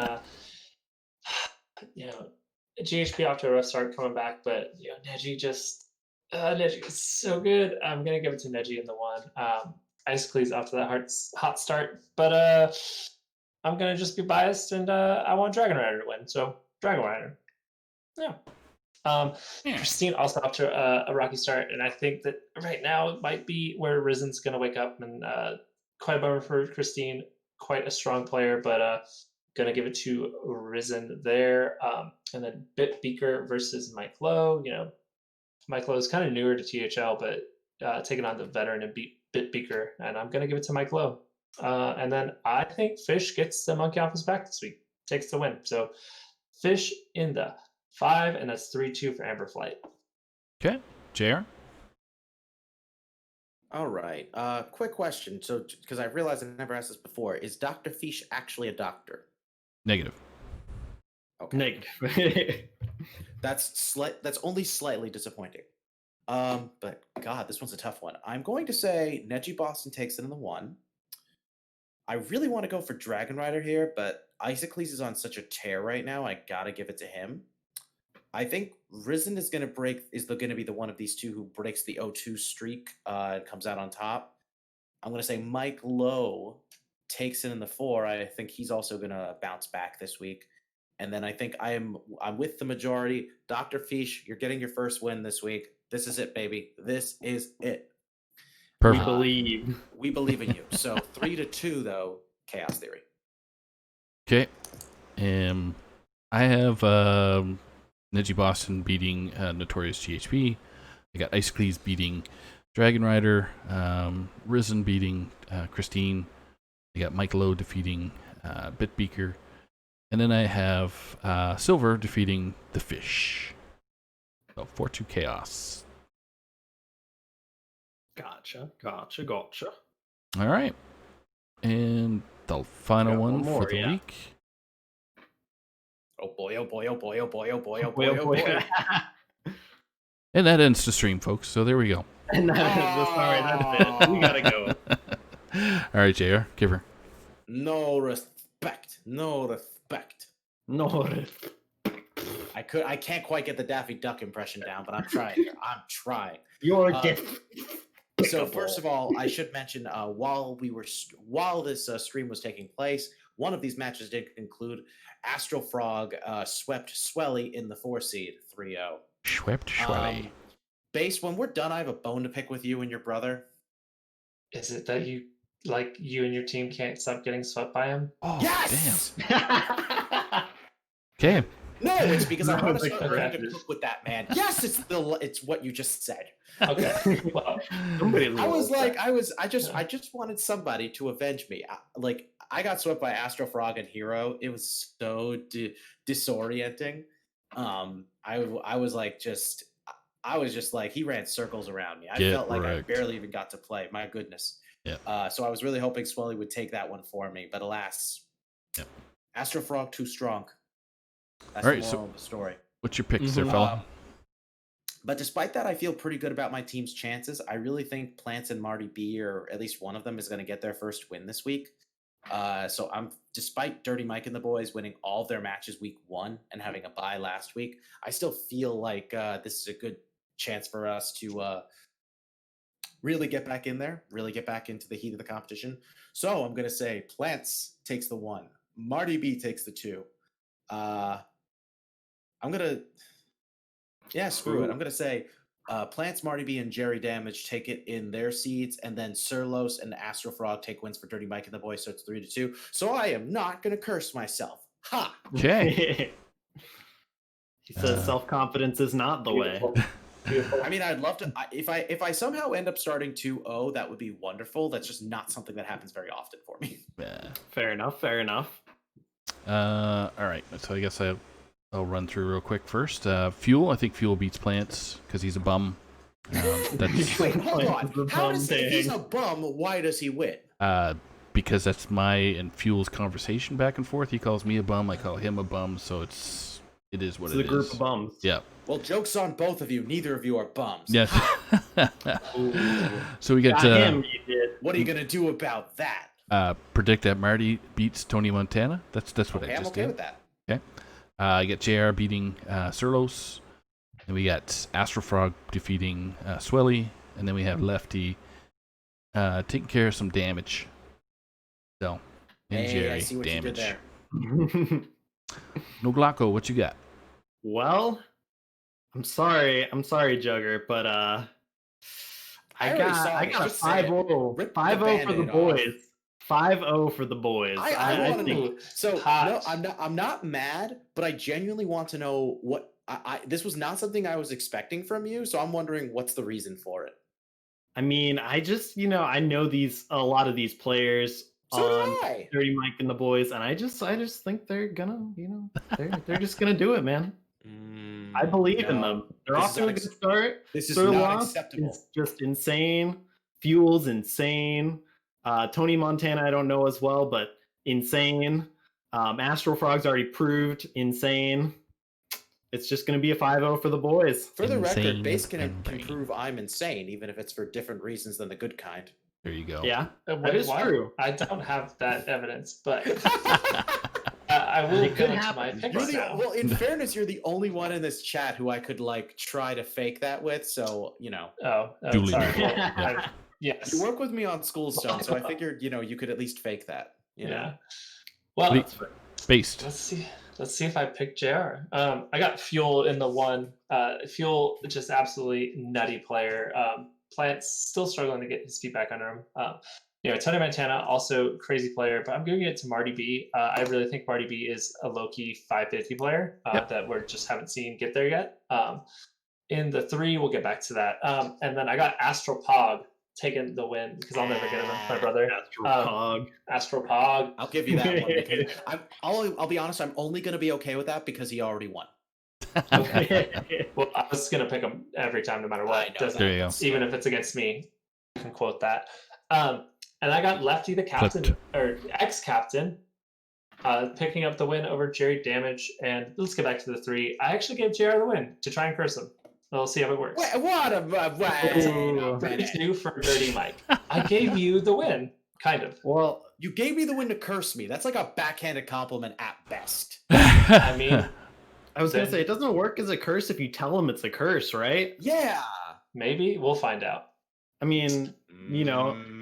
GHP off to a rough start coming back, but Neji is so good. I'm gonna give it to Neji in the 1. Isocles off to that hot start, but I'm gonna just be biased and I want Dragon Rider to win. So Dragon Rider. Yeah. Christine also off to a rocky start, and I think that right now it might be where Risen's gonna wake up, and quite a bummer for Christine. Quite a strong player, but gonna give it to Risen there. And then Bitbeaker versus Mike Lowe. Mike Lowe is kind of newer to THL, but taking on the veteran and Bitbeaker, and I'm gonna give it to Mike Lowe. And then I think Fish gets the monkey off his back this week, takes the win. So Fish in the 5, and that's 3-2 for Amberflight. Okay. JR? All right. Quick question. So, because I realized I never asked this before, is Dr. Fish actually a doctor? Negative. Okay. Negative. That's only slightly disappointing. But God, this one's a tough one. I'm going to say Neji Boston takes it in the 1. I really want to go for Dragon Rider here, but Isocles is on such a tear right now. I gotta give it to him. I think Risen is going to be the one of these two who breaks the 0-2 streak and comes out on top. I'm going to say Mike Lowe takes it in the 4. I think he's also going to bounce back this week. And then I think I'm with the majority. Dr. Fish, you're getting your first win this week. This is it, baby. This is it. Perfect. We believe in you. So 3-2 though, Chaos Theory. Okay. I have Neji Boston beating Notorious GHP. I got Isocles beating Dragon Rider. Risen beating Christine. I got Mike Lowe defeating Bitbeaker. And then I have Silver defeating the Fish. So 4-2 Chaos. Gotcha. All right. And the final Got one one more, for the yeah. week. Oh boy, oh boy, oh boy, oh boy, oh boy, oh boy, Boy, oh boy. And that ends the stream, folks. So there we go. And sorry, that's it. We gotta go. All right, JR, give her. No respect. No respect. No. I can't quite get the Daffy Duck impression down, but I'm trying here. I'm trying. You're So first of all, I should mention while this stream was taking place, one of these matches did include Astral Frog swept Swelly in the 4 seed 3-0. Swept Swelly. Base, when we're done, I have a bone to pick with you and your brother. Is it that you and your team can't stop getting swept by him? Oh, Yes! damn. Okay. No, it's because I want to Okay. start learning to cook with that man. Yes, it's what you just said. Okay. Well, I just wanted somebody to avenge me. I got swept by Astro Frog and Hero. It was so disorienting. I was just like, he ran circles around me. I felt like I barely even got to play. My goodness. Yeah. So I was really hoping Swelly would take that one for me, but alas, Astro Frog too strong. That's the moral of the story. What's your picks there, fella? But despite that, I feel pretty good about my team's chances. I really think Plants and Marty B, or at least one of them, is going to get their first win this week. So I'm, despite Dirty Mike and the boys winning all of their matches week 1 and having a bye last week, I still feel like this is a good chance for us to really get back in there, really get back into the heat of the competition. So I'm going to say Plants takes the 1, Marty B takes the 2. I'm going to, screw it. I'm going to say Plants, Marty B, and Jerry Damage take it in their seeds, and then Surlos and Astro Frog take wins for Dirty Mike and the boys, so it's 3-2. So I am not going to curse myself. Ha! Okay. He says self-confidence is not the way. Beautiful. I mean, I'd love to. If I somehow end up starting 2-0, that would be wonderful. That's just not something that happens very often for me. Yeah. Fair enough. Fair enough. All right. So I guess I'll run through real quick first. Fuel. I think Fuel beats Plants because he's a bum. That's Hold on. How does, if he's a bum, why does he win? because that's my and Fuel's conversation back and forth. He calls me a bum. I call him a bum. So it is what It's it a is. group of bums. Yeah. Well, joke's on both of you. Neither of you are bums. Yes. So we get Got him, you did. What are you going to do about that? predict that Marty beats Tony Montana. That's what Okay, I I'm just okay did. with that. Okay. I get JR beating Surlos. And we got Astro Frog defeating Swelly. And then we have Lefty taking care of some damage. So, and Hey, Jerry, I see what damage. you did there. NoGlocko, what you got? Well, I'm sorry, Jugger, but I already saw it. got a Just say it. 5-0. Rip the 5-0 for the Band-Aid off. boys. 5-0 for the boys. I want to think know. So Hot. no, I'm not mad, but I genuinely want to know what this was not something I was expecting from you. So I'm wondering what's the reason for it. I mean, I just, I know a lot of these players So do on I. Dirty Mike and the boys, and I just think they're gonna, they're just gonna do it, man. I believe in them. They're This off is to a good start. This is Sir not Lost acceptable. is just insane. Fuel's insane. Tony Montana, I don't know as well, but insane. Astro Frog's already proved insane. It's just going to be a 5-0 for the boys. For the record, Insane Base can and prove I'm insane, even if it's for different reasons than the good kind. There you go. Yeah, Wait, that is what? true. I don't have that evidence, but I will It go could into happen. my picks You're the, now. well, in fairness, you're the only one in this chat who I could try to fake that with. So Oh, Duly sorry. noted. Well, Yeah. yes. you work with me on Schoolstone, so I figured you could at least fake that. You know? Yeah. Well, Wait. Based. let's see if I pick JR. I got Fuel in the 1. Fuel, just absolutely nutty player. Plant's still struggling to get his feet back under him. Tony Montana, also crazy player, but I'm giving it to Marty B. I really think Marty B is a low-key 550 player that we just haven't seen get there yet. In the 3, we'll get back to that. And then I got Astro Pog taking the win because I'll never get him, my brother. Astro Pog. I'll give you that one. Because I'll be honest, I'm only going to be okay with that because he already won. Well, I was gonna pick him every time, no matter I what. know Doesn't- There you go. Even if it's against me, you can quote that. And I got Lefty, the captain, Flipped. or ex-captain, picking up the win over Jerry Damage. And let's get back to the 3. I actually gave JR the win to try and curse him. We'll see how it works. Wait, what a minute. 32 for Dirty Mike. I gave you the win, kind of. Well, You gave me the win to curse me. That's like a backhanded compliment at best. I mean, I was going to Then- say, it doesn't work as a curse if you tell them it's a curse, right? Yeah. maybe we'll find out. I mean,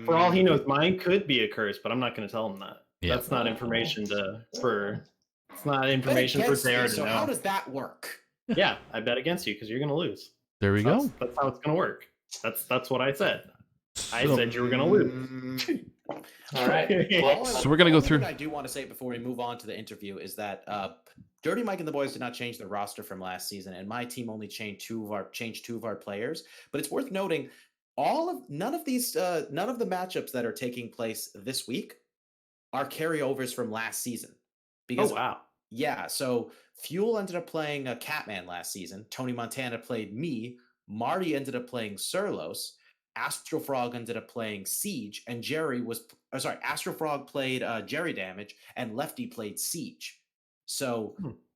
for all he knows, mine could be a curse, but I'm not going to tell him that. Yeah. That's not information it's not Bet information for against me, JR to so know. how does that work? Yeah, I bet against you because you're going to lose. There we go. That's how it's going to work. That's what I said. I So- said you were going to lose. All right. Well, So we're gonna go The only through- thing I do want to say before we move on to the interview is that Dirty Mike and the boys did not change the roster from last season, and my team only changed two of our players. But it's worth noting none of the matchups that are taking place this week are carryovers from last season. Because Oh, wow. yeah, so Fuel ended up playing Catman last season. Tony Montana played me. Marty ended up playing Surlos. Astro Frog ended up playing Siege, and Astro Frog played Jerry Damage, and Lefty played Siege. So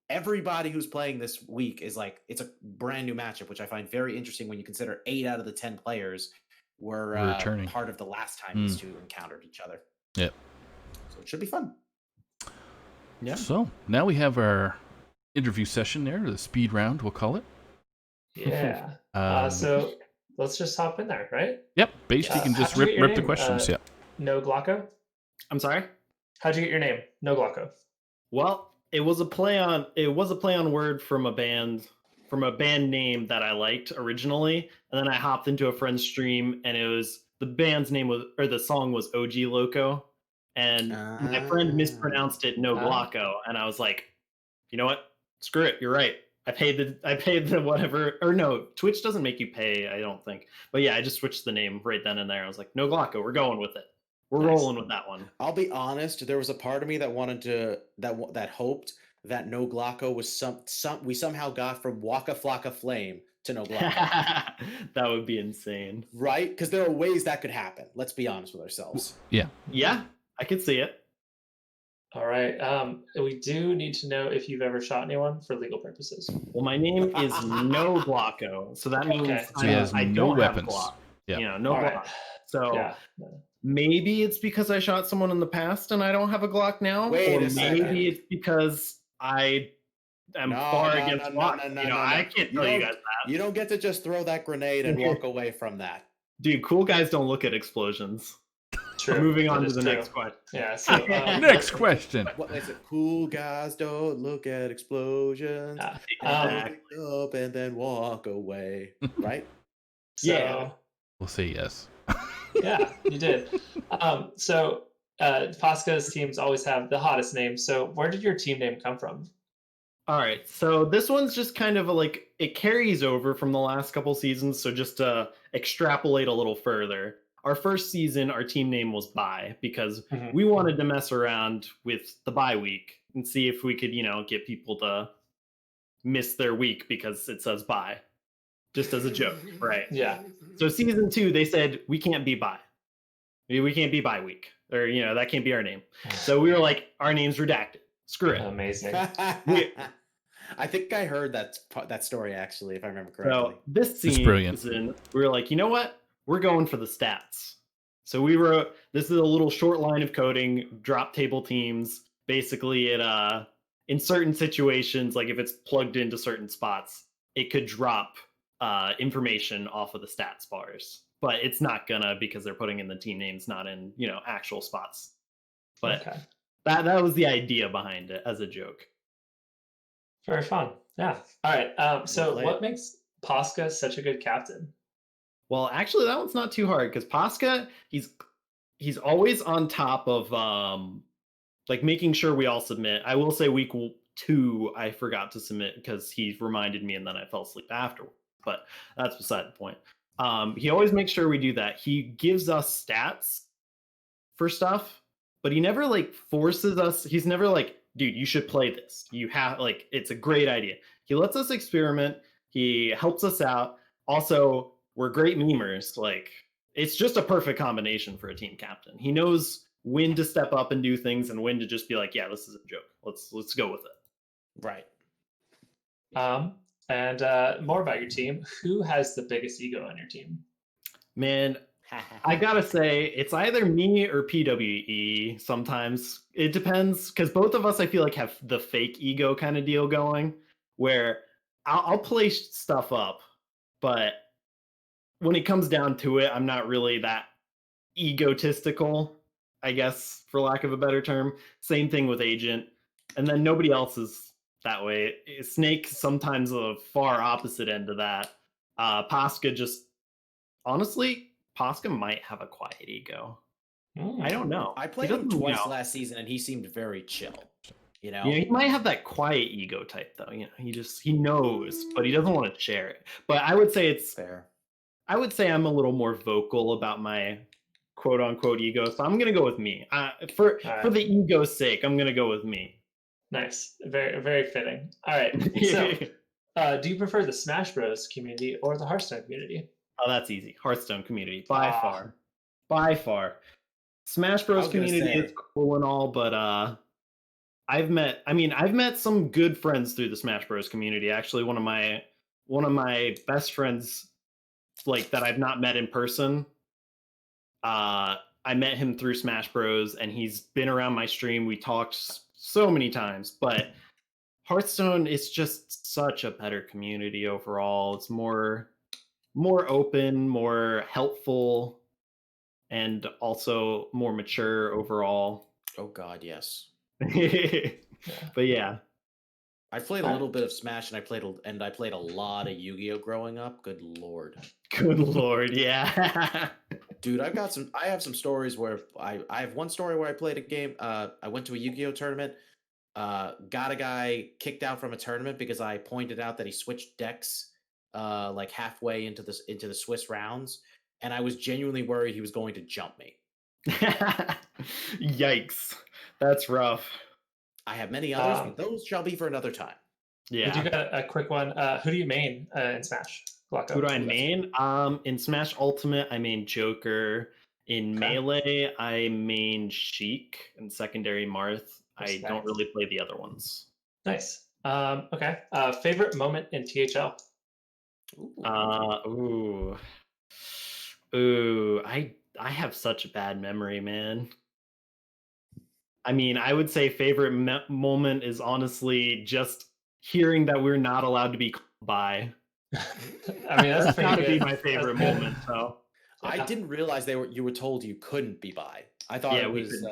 everybody who's playing this week is it's a brand new matchup, which I find very interesting when you consider 8 out of the 10 players were Returning. part of the last time these two encountered each other. Yep. So should be fun. Yeah. So now we have our interview session there, the speed round, we'll call it. Yeah. Um, So let's just hop in there, right? Yep, Based, you can how'd just you get your rip the name? questions. Yeah. NoGlocko? I'm sorry. How'd you get your name? NoGlocko. Well, it was a play on word from a band name that I liked originally, and then I hopped into a friend's stream, and the song was OG Loco, and my friend mispronounced it NoGlocko, and I was like, you know what? Screw it. You're right. I paid the whatever, or no, Twitch doesn't make you pay, I don't think. But yeah, I just switched the name right then and there. I was like, NoGlocko, we're going with it. We're Nice. rolling with that one. I'll be honest. There was a part of me that wanted to that hoped that NoGlocko was we somehow got from Waka Flocka Flame to NoGlocko, That would be insane. right? Because there are ways that could happen. Let's be honest with ourselves. Yeah. Yeah, I could see it. All right. We do need to know if you've ever shot anyone for legal purposes. Well, my name is NoGlocko, so that means Okay. So he has I no don't have weapons. Glock. Yeah. You know, no All Glock. right. So Yeah. maybe it's because I shot someone in the past and I don't have a Glock now, Wait or a second. maybe it's because I am far against Glock. I can't tell you guys that. You don't get to just throw that grenade and walk away from that. Dude, cool guys don't look at explosions. True. Moving on That to is the true. next question. Yeah. So Next question. What is it? Cool guys don't look at explosions. Yeah. Pick up and then walk away. Right? So, Yeah. We'll say yes. yeah, you did. So Pasca's teams always have the hottest name. So where did your team name come from? All right, so this one's just kind of it carries over from the last couple seasons. So just to extrapolate a little further, our first season, our team name was Bye because Mhm. we wanted to mess around with the bye week and see if we could, get people to miss their week because it says bye, just as a joke, right? Yeah. So season 2, they said we can't be bye. We can't be bye week, or that can't be our name. So we were like, our name's redacted. Screw it. Amazing. I think I heard that story actually, if I remember correctly. So this It's brilliant. season, we were like, you know what? We're going for the stats. So we wrote, this is a little short line of coding, drop table teams. Basically, in certain situations, like if it's plugged into certain spots, it could drop information off of the stats bars. But it's not gonna because they're putting in the team names, not in actual spots. But Okay. that was the idea behind it as a joke. Very fun. Yeah. All right. So Well what played. makes Pasca such a good captain? Well, actually, that one's not too hard because Pasca, he's always on top of like making sure we all submit. I will say week 2, I forgot to submit because he reminded me and then I fell asleep afterward. But that's beside the point. He always makes sure we do that. He gives us stats for stuff, but he never forces us. He's never like, dude, you should play this. You have it's a great idea. He lets us experiment. He helps us out. Also, we're great memers. It's just a perfect combination for a team captain. He knows when to step up and do things and when to just be like, yeah, this is a joke. Let's go with it. Right. And more about your team. Who has the biggest ego on your team? Man, I gotta say, it's either me or PWE sometimes. It depends, because both of us, I feel like, have the fake ego kind of deal going, where I'll play stuff up, but when it comes down to it, I'm not really that egotistical, I guess, for lack of a better term. Same thing with Agent. And then nobody else is that way. Snake sometimes a far opposite end of that. Pasca just, honestly, Pasca might have a quiet ego. I don't know. I He played him doesn't, twice last season, and he seemed very chill. he might have that quiet ego type though. He knows, but he doesn't want to share it. But I would say Fair. I would say I'm a little more vocal about my quote unquote ego. So I'm gonna go with me. For the ego's sake, I'm gonna go with me. Nice. Very, very fitting. All right. So do you prefer the Smash Bros community or the Hearthstone community? Oh, that's easy. Hearthstone community by far. Smash Bros community is cool and all, but I've met some good friends through the Smash Bros community. Actually, one of my best friends, that I've not met in person. I I met him through Smash Bros, and he's been around my stream. We talked so many times, but Hearthstone is just such a better community overall. It's more open, more helpful, and also more mature overall. Oh God, yes. But yeah. I played a little bit of Smash, and I played a lot of Yu-Gi-Oh growing up. Good Lord. Good Lord, yeah. Dude, I have some stories where I have one story where I played a game. I went to a Yu-Gi-Oh tournament, got a guy kicked out from a tournament because I pointed out that he switched decks like halfway into the Swiss rounds, and I was genuinely worried he was going to jump me. Yikes. That's rough. I have many others, but those shall be for another time. Yeah. We do got a quick one. Who do you main in Smash? GlocKo? Who do I main? In Smash Ultimate, I main Joker. In Melee, I main Sheik. And secondary Marth. I don't really play the other ones. Nice. Okay. Favorite moment in THL? I have such a bad memory, man. I mean, I would say favorite moment is honestly just hearing that we're not allowed to be called by. I mean, that's got to be good. my favorite moment. So I didn't realize you were told you couldn't be by. I thought it was.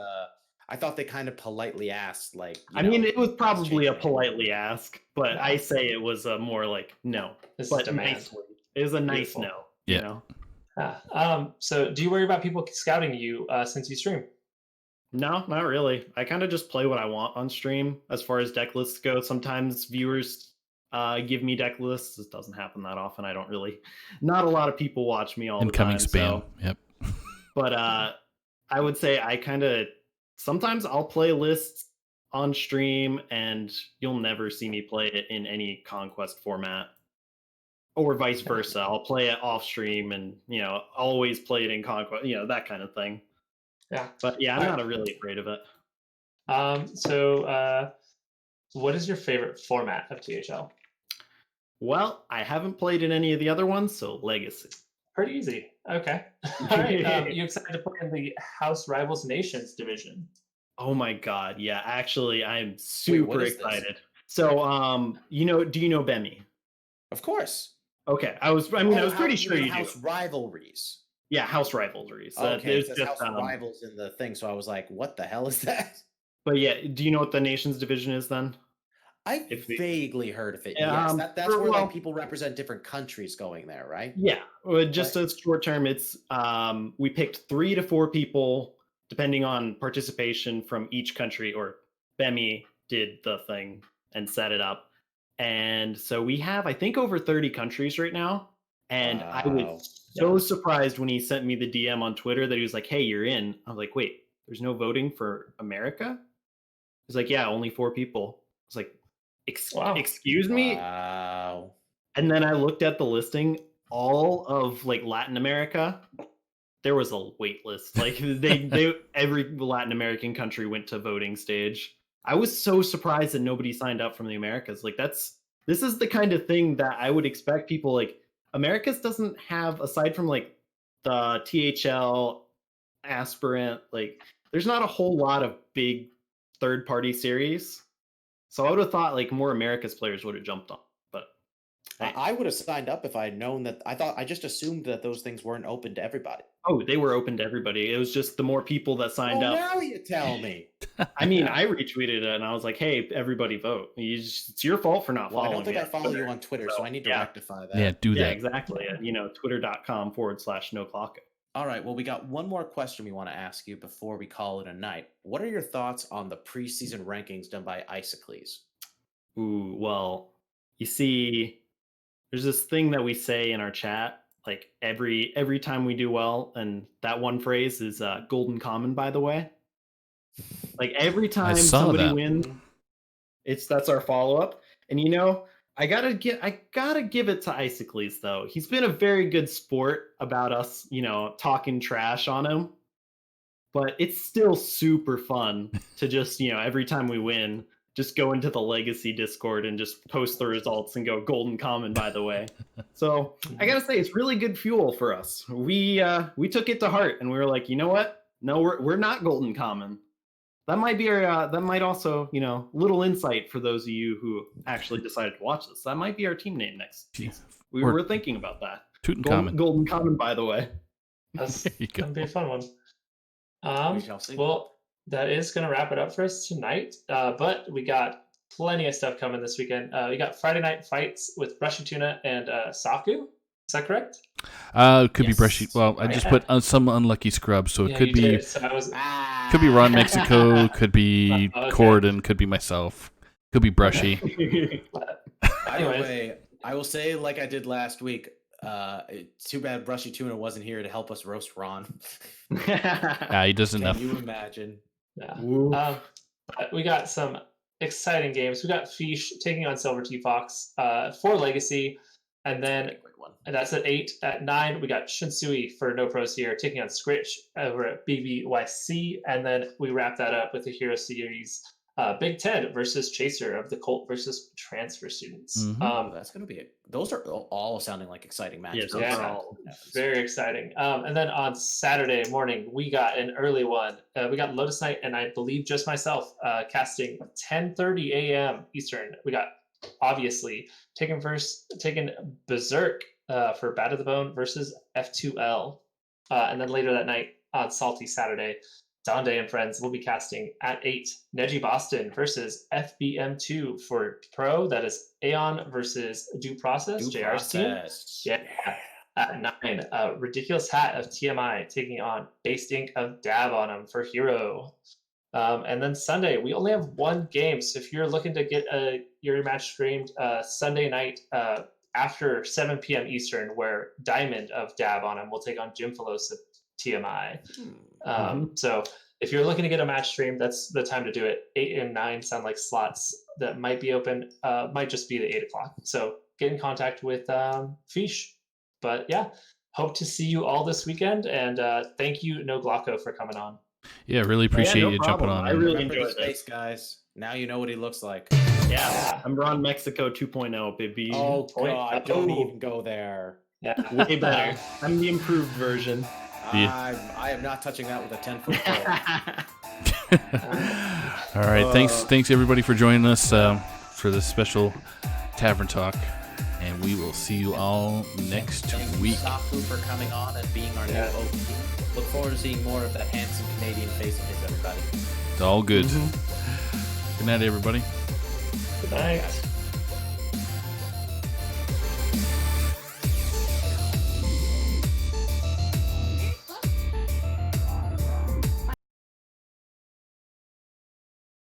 I thought they kind of politely asked, like. I mean, it was probably a politely ask, but I say it was a more like no, but nicely. It was a nice Beautiful. no. Yeah. You know? So do you worry about people scouting you since you stream? No, not really. I kind of just play what I want on stream as far as deck lists go. Sometimes viewers give me deck lists. This doesn't happen that often. I don't really, not a lot of people watch me all Incoming the time. spam. Yep. But I would say I kind of, sometimes I'll play lists on stream and you'll never see me play it in any Conquest format. Or vice versa. I'll play it off stream and, always play it in Conquest, that kind of thing. Yeah. But yeah, I'm not really afraid of it. So what is your favorite format of THL? Well, I haven't played in any of the other ones, so Legacy. Pretty easy. Okay. All right. You excited to play in the House Rivals Nations division? Oh my god, yeah. Actually, I'm super excited. This? So, do you know Bemi? Of course. Okay. I was pretty sure you House do. Rivalries. Yeah, House Rivalries. Okay, there's just House Rivals in the thing, so I was like, what the hell is that? But yeah, do you know what the Nations division is then? I vaguely heard of it. Yes, that's where like people represent different countries going there, right? Yeah, just a short term. It's we picked 3 to 4 people depending on participation from each country. Or Bemi did the thing and set it up, and so we have I think over 30 countries right now. And I was so surprised when he sent me the DM on Twitter that he was like, "Hey, you're in." I was like, "Wait, there's no voting for America?" He's like, "Yeah, only 4 people." I was like, excuse me? Wow. And then I looked at the listing, all of like Latin America, there was a wait list. Like they every Latin American country went to voting stage. I was so surprised that nobody signed up from the Americas. Like this is the kind of thing that I would expect people like Americas doesn't have, aside from like the THL aspirant, like there's not a whole lot of big third-party series. So I would have thought like more America's players would have jumped on, but I would have signed up if I had known that. I just assumed that those things weren't open to everybody. Oh, they were open to everybody. It was just the more people that signed up. Now you tell me. I mean, I retweeted it and I was like, "Hey, everybody vote." It's your fault for not following me. I don't think I follow you on Twitter, so I need to rectify that. Yeah, do that. Yeah, exactly. Twitter.com/NoGlocko. All right. Well, we got one more question we want to ask you before we call it a night. What are your thoughts on the preseason rankings done by Isocles? Ooh, well, you see, there's this thing that we say in our chat, like every time we do well, and that one phrase is golden common, by the way. Like every time somebody wins, that's our follow-up. And I gotta give it to Isocles though. He's been a very good sport about us, talking trash on him. But it's still super fun to just, every time we win, just go into the Legacy Discord and just post the results and go golden common, by the way. So I gotta say, it's really good fuel for us. We took it to heart and we were like, you know what? No, we're not golden common. That might be our. That might also, little insight for those of you who actually decided to watch this. That might be our team name next season. We Or were thinking about that. Tutankhamun. Golden common, by the way. That's There you go. gonna be a fun one. We shall see. Well, that is gonna wrap it up for us tonight. But we got plenty of stuff coming this weekend. We got Friday night fights with Brushy Tuna and Saku. Is that correct? It could be Yes. Brushy. Well, I just put some unlucky scrub, so it Yeah, could you be did. So I was. could be Ron Mexico, could be Okay. Corden, could be myself, could be Brushy. By the Anyways. way, I will say, like I did last week, too bad Brushy Tuna wasn't here to help us roast Ron. He doesn't Can know. you imagine? Yeah. Ooh. But we got some exciting games. We got Fish taking on Silver T Fox for Legacy, and then Quick one. that's at 8. At 9, we got Shinsui for No Pros here taking on Scritch over at BBYC, and then we wrap that up with the Hero Series Big Ted versus Chaser of the Colt versus Transfer Students. Mhm. That's gonna be it. Those are all sounding like exciting matches. those Yeah. are all- Very exciting. And then on Saturday morning, we got an early one. We got Lotus Knight, and I believe just myself casting 10:30 a.m. Eastern. We got obviously taking Berserk for Bat of the Bone versus F2L. And then later that night on Salty Saturday, Donde and friends will be casting at 8 Neji Boston versus FBM2 for Pro. That is Aeon versus Due Process, Due JR's team. process. Yeah. At 9, Ridiculous Hat of TMI taking on Basedinc of Dab on him for Hero. And then Sunday, we only have one game. So if you're looking to get your match streamed Sunday night after 7 p.m. Eastern, where Diamond of Dab on him will take on Jim Philos of TMI. So if you're looking to get a match stream, that's the time to do it. 8 and 9 sound like slots that might be open. Might just be the 8 o'clock. So get in contact with Fish. But yeah, hope to see you all this weekend. And thank you, NoGlocko, for coming on. Yeah, really appreciate no you jumping problem. on. I man. really Remember enjoyed his this. face, guys. Now you know what he looks like. Yeah, I'm Ron Mexico 2.0, baby. Oh Point. God! Don't Oh. even go there. Yeah. Way better. I'm the improved version. Yeah. I am not touching that with a 10-foot pole. All right, thanks everybody for joining us for this special Tavern Talk, and we will see you all next Thank you, week. Saku, for coming on and being our new OP. Look forward to seeing more of that handsome Canadian face of his, everybody. It's all good. Good night, everybody. Good night.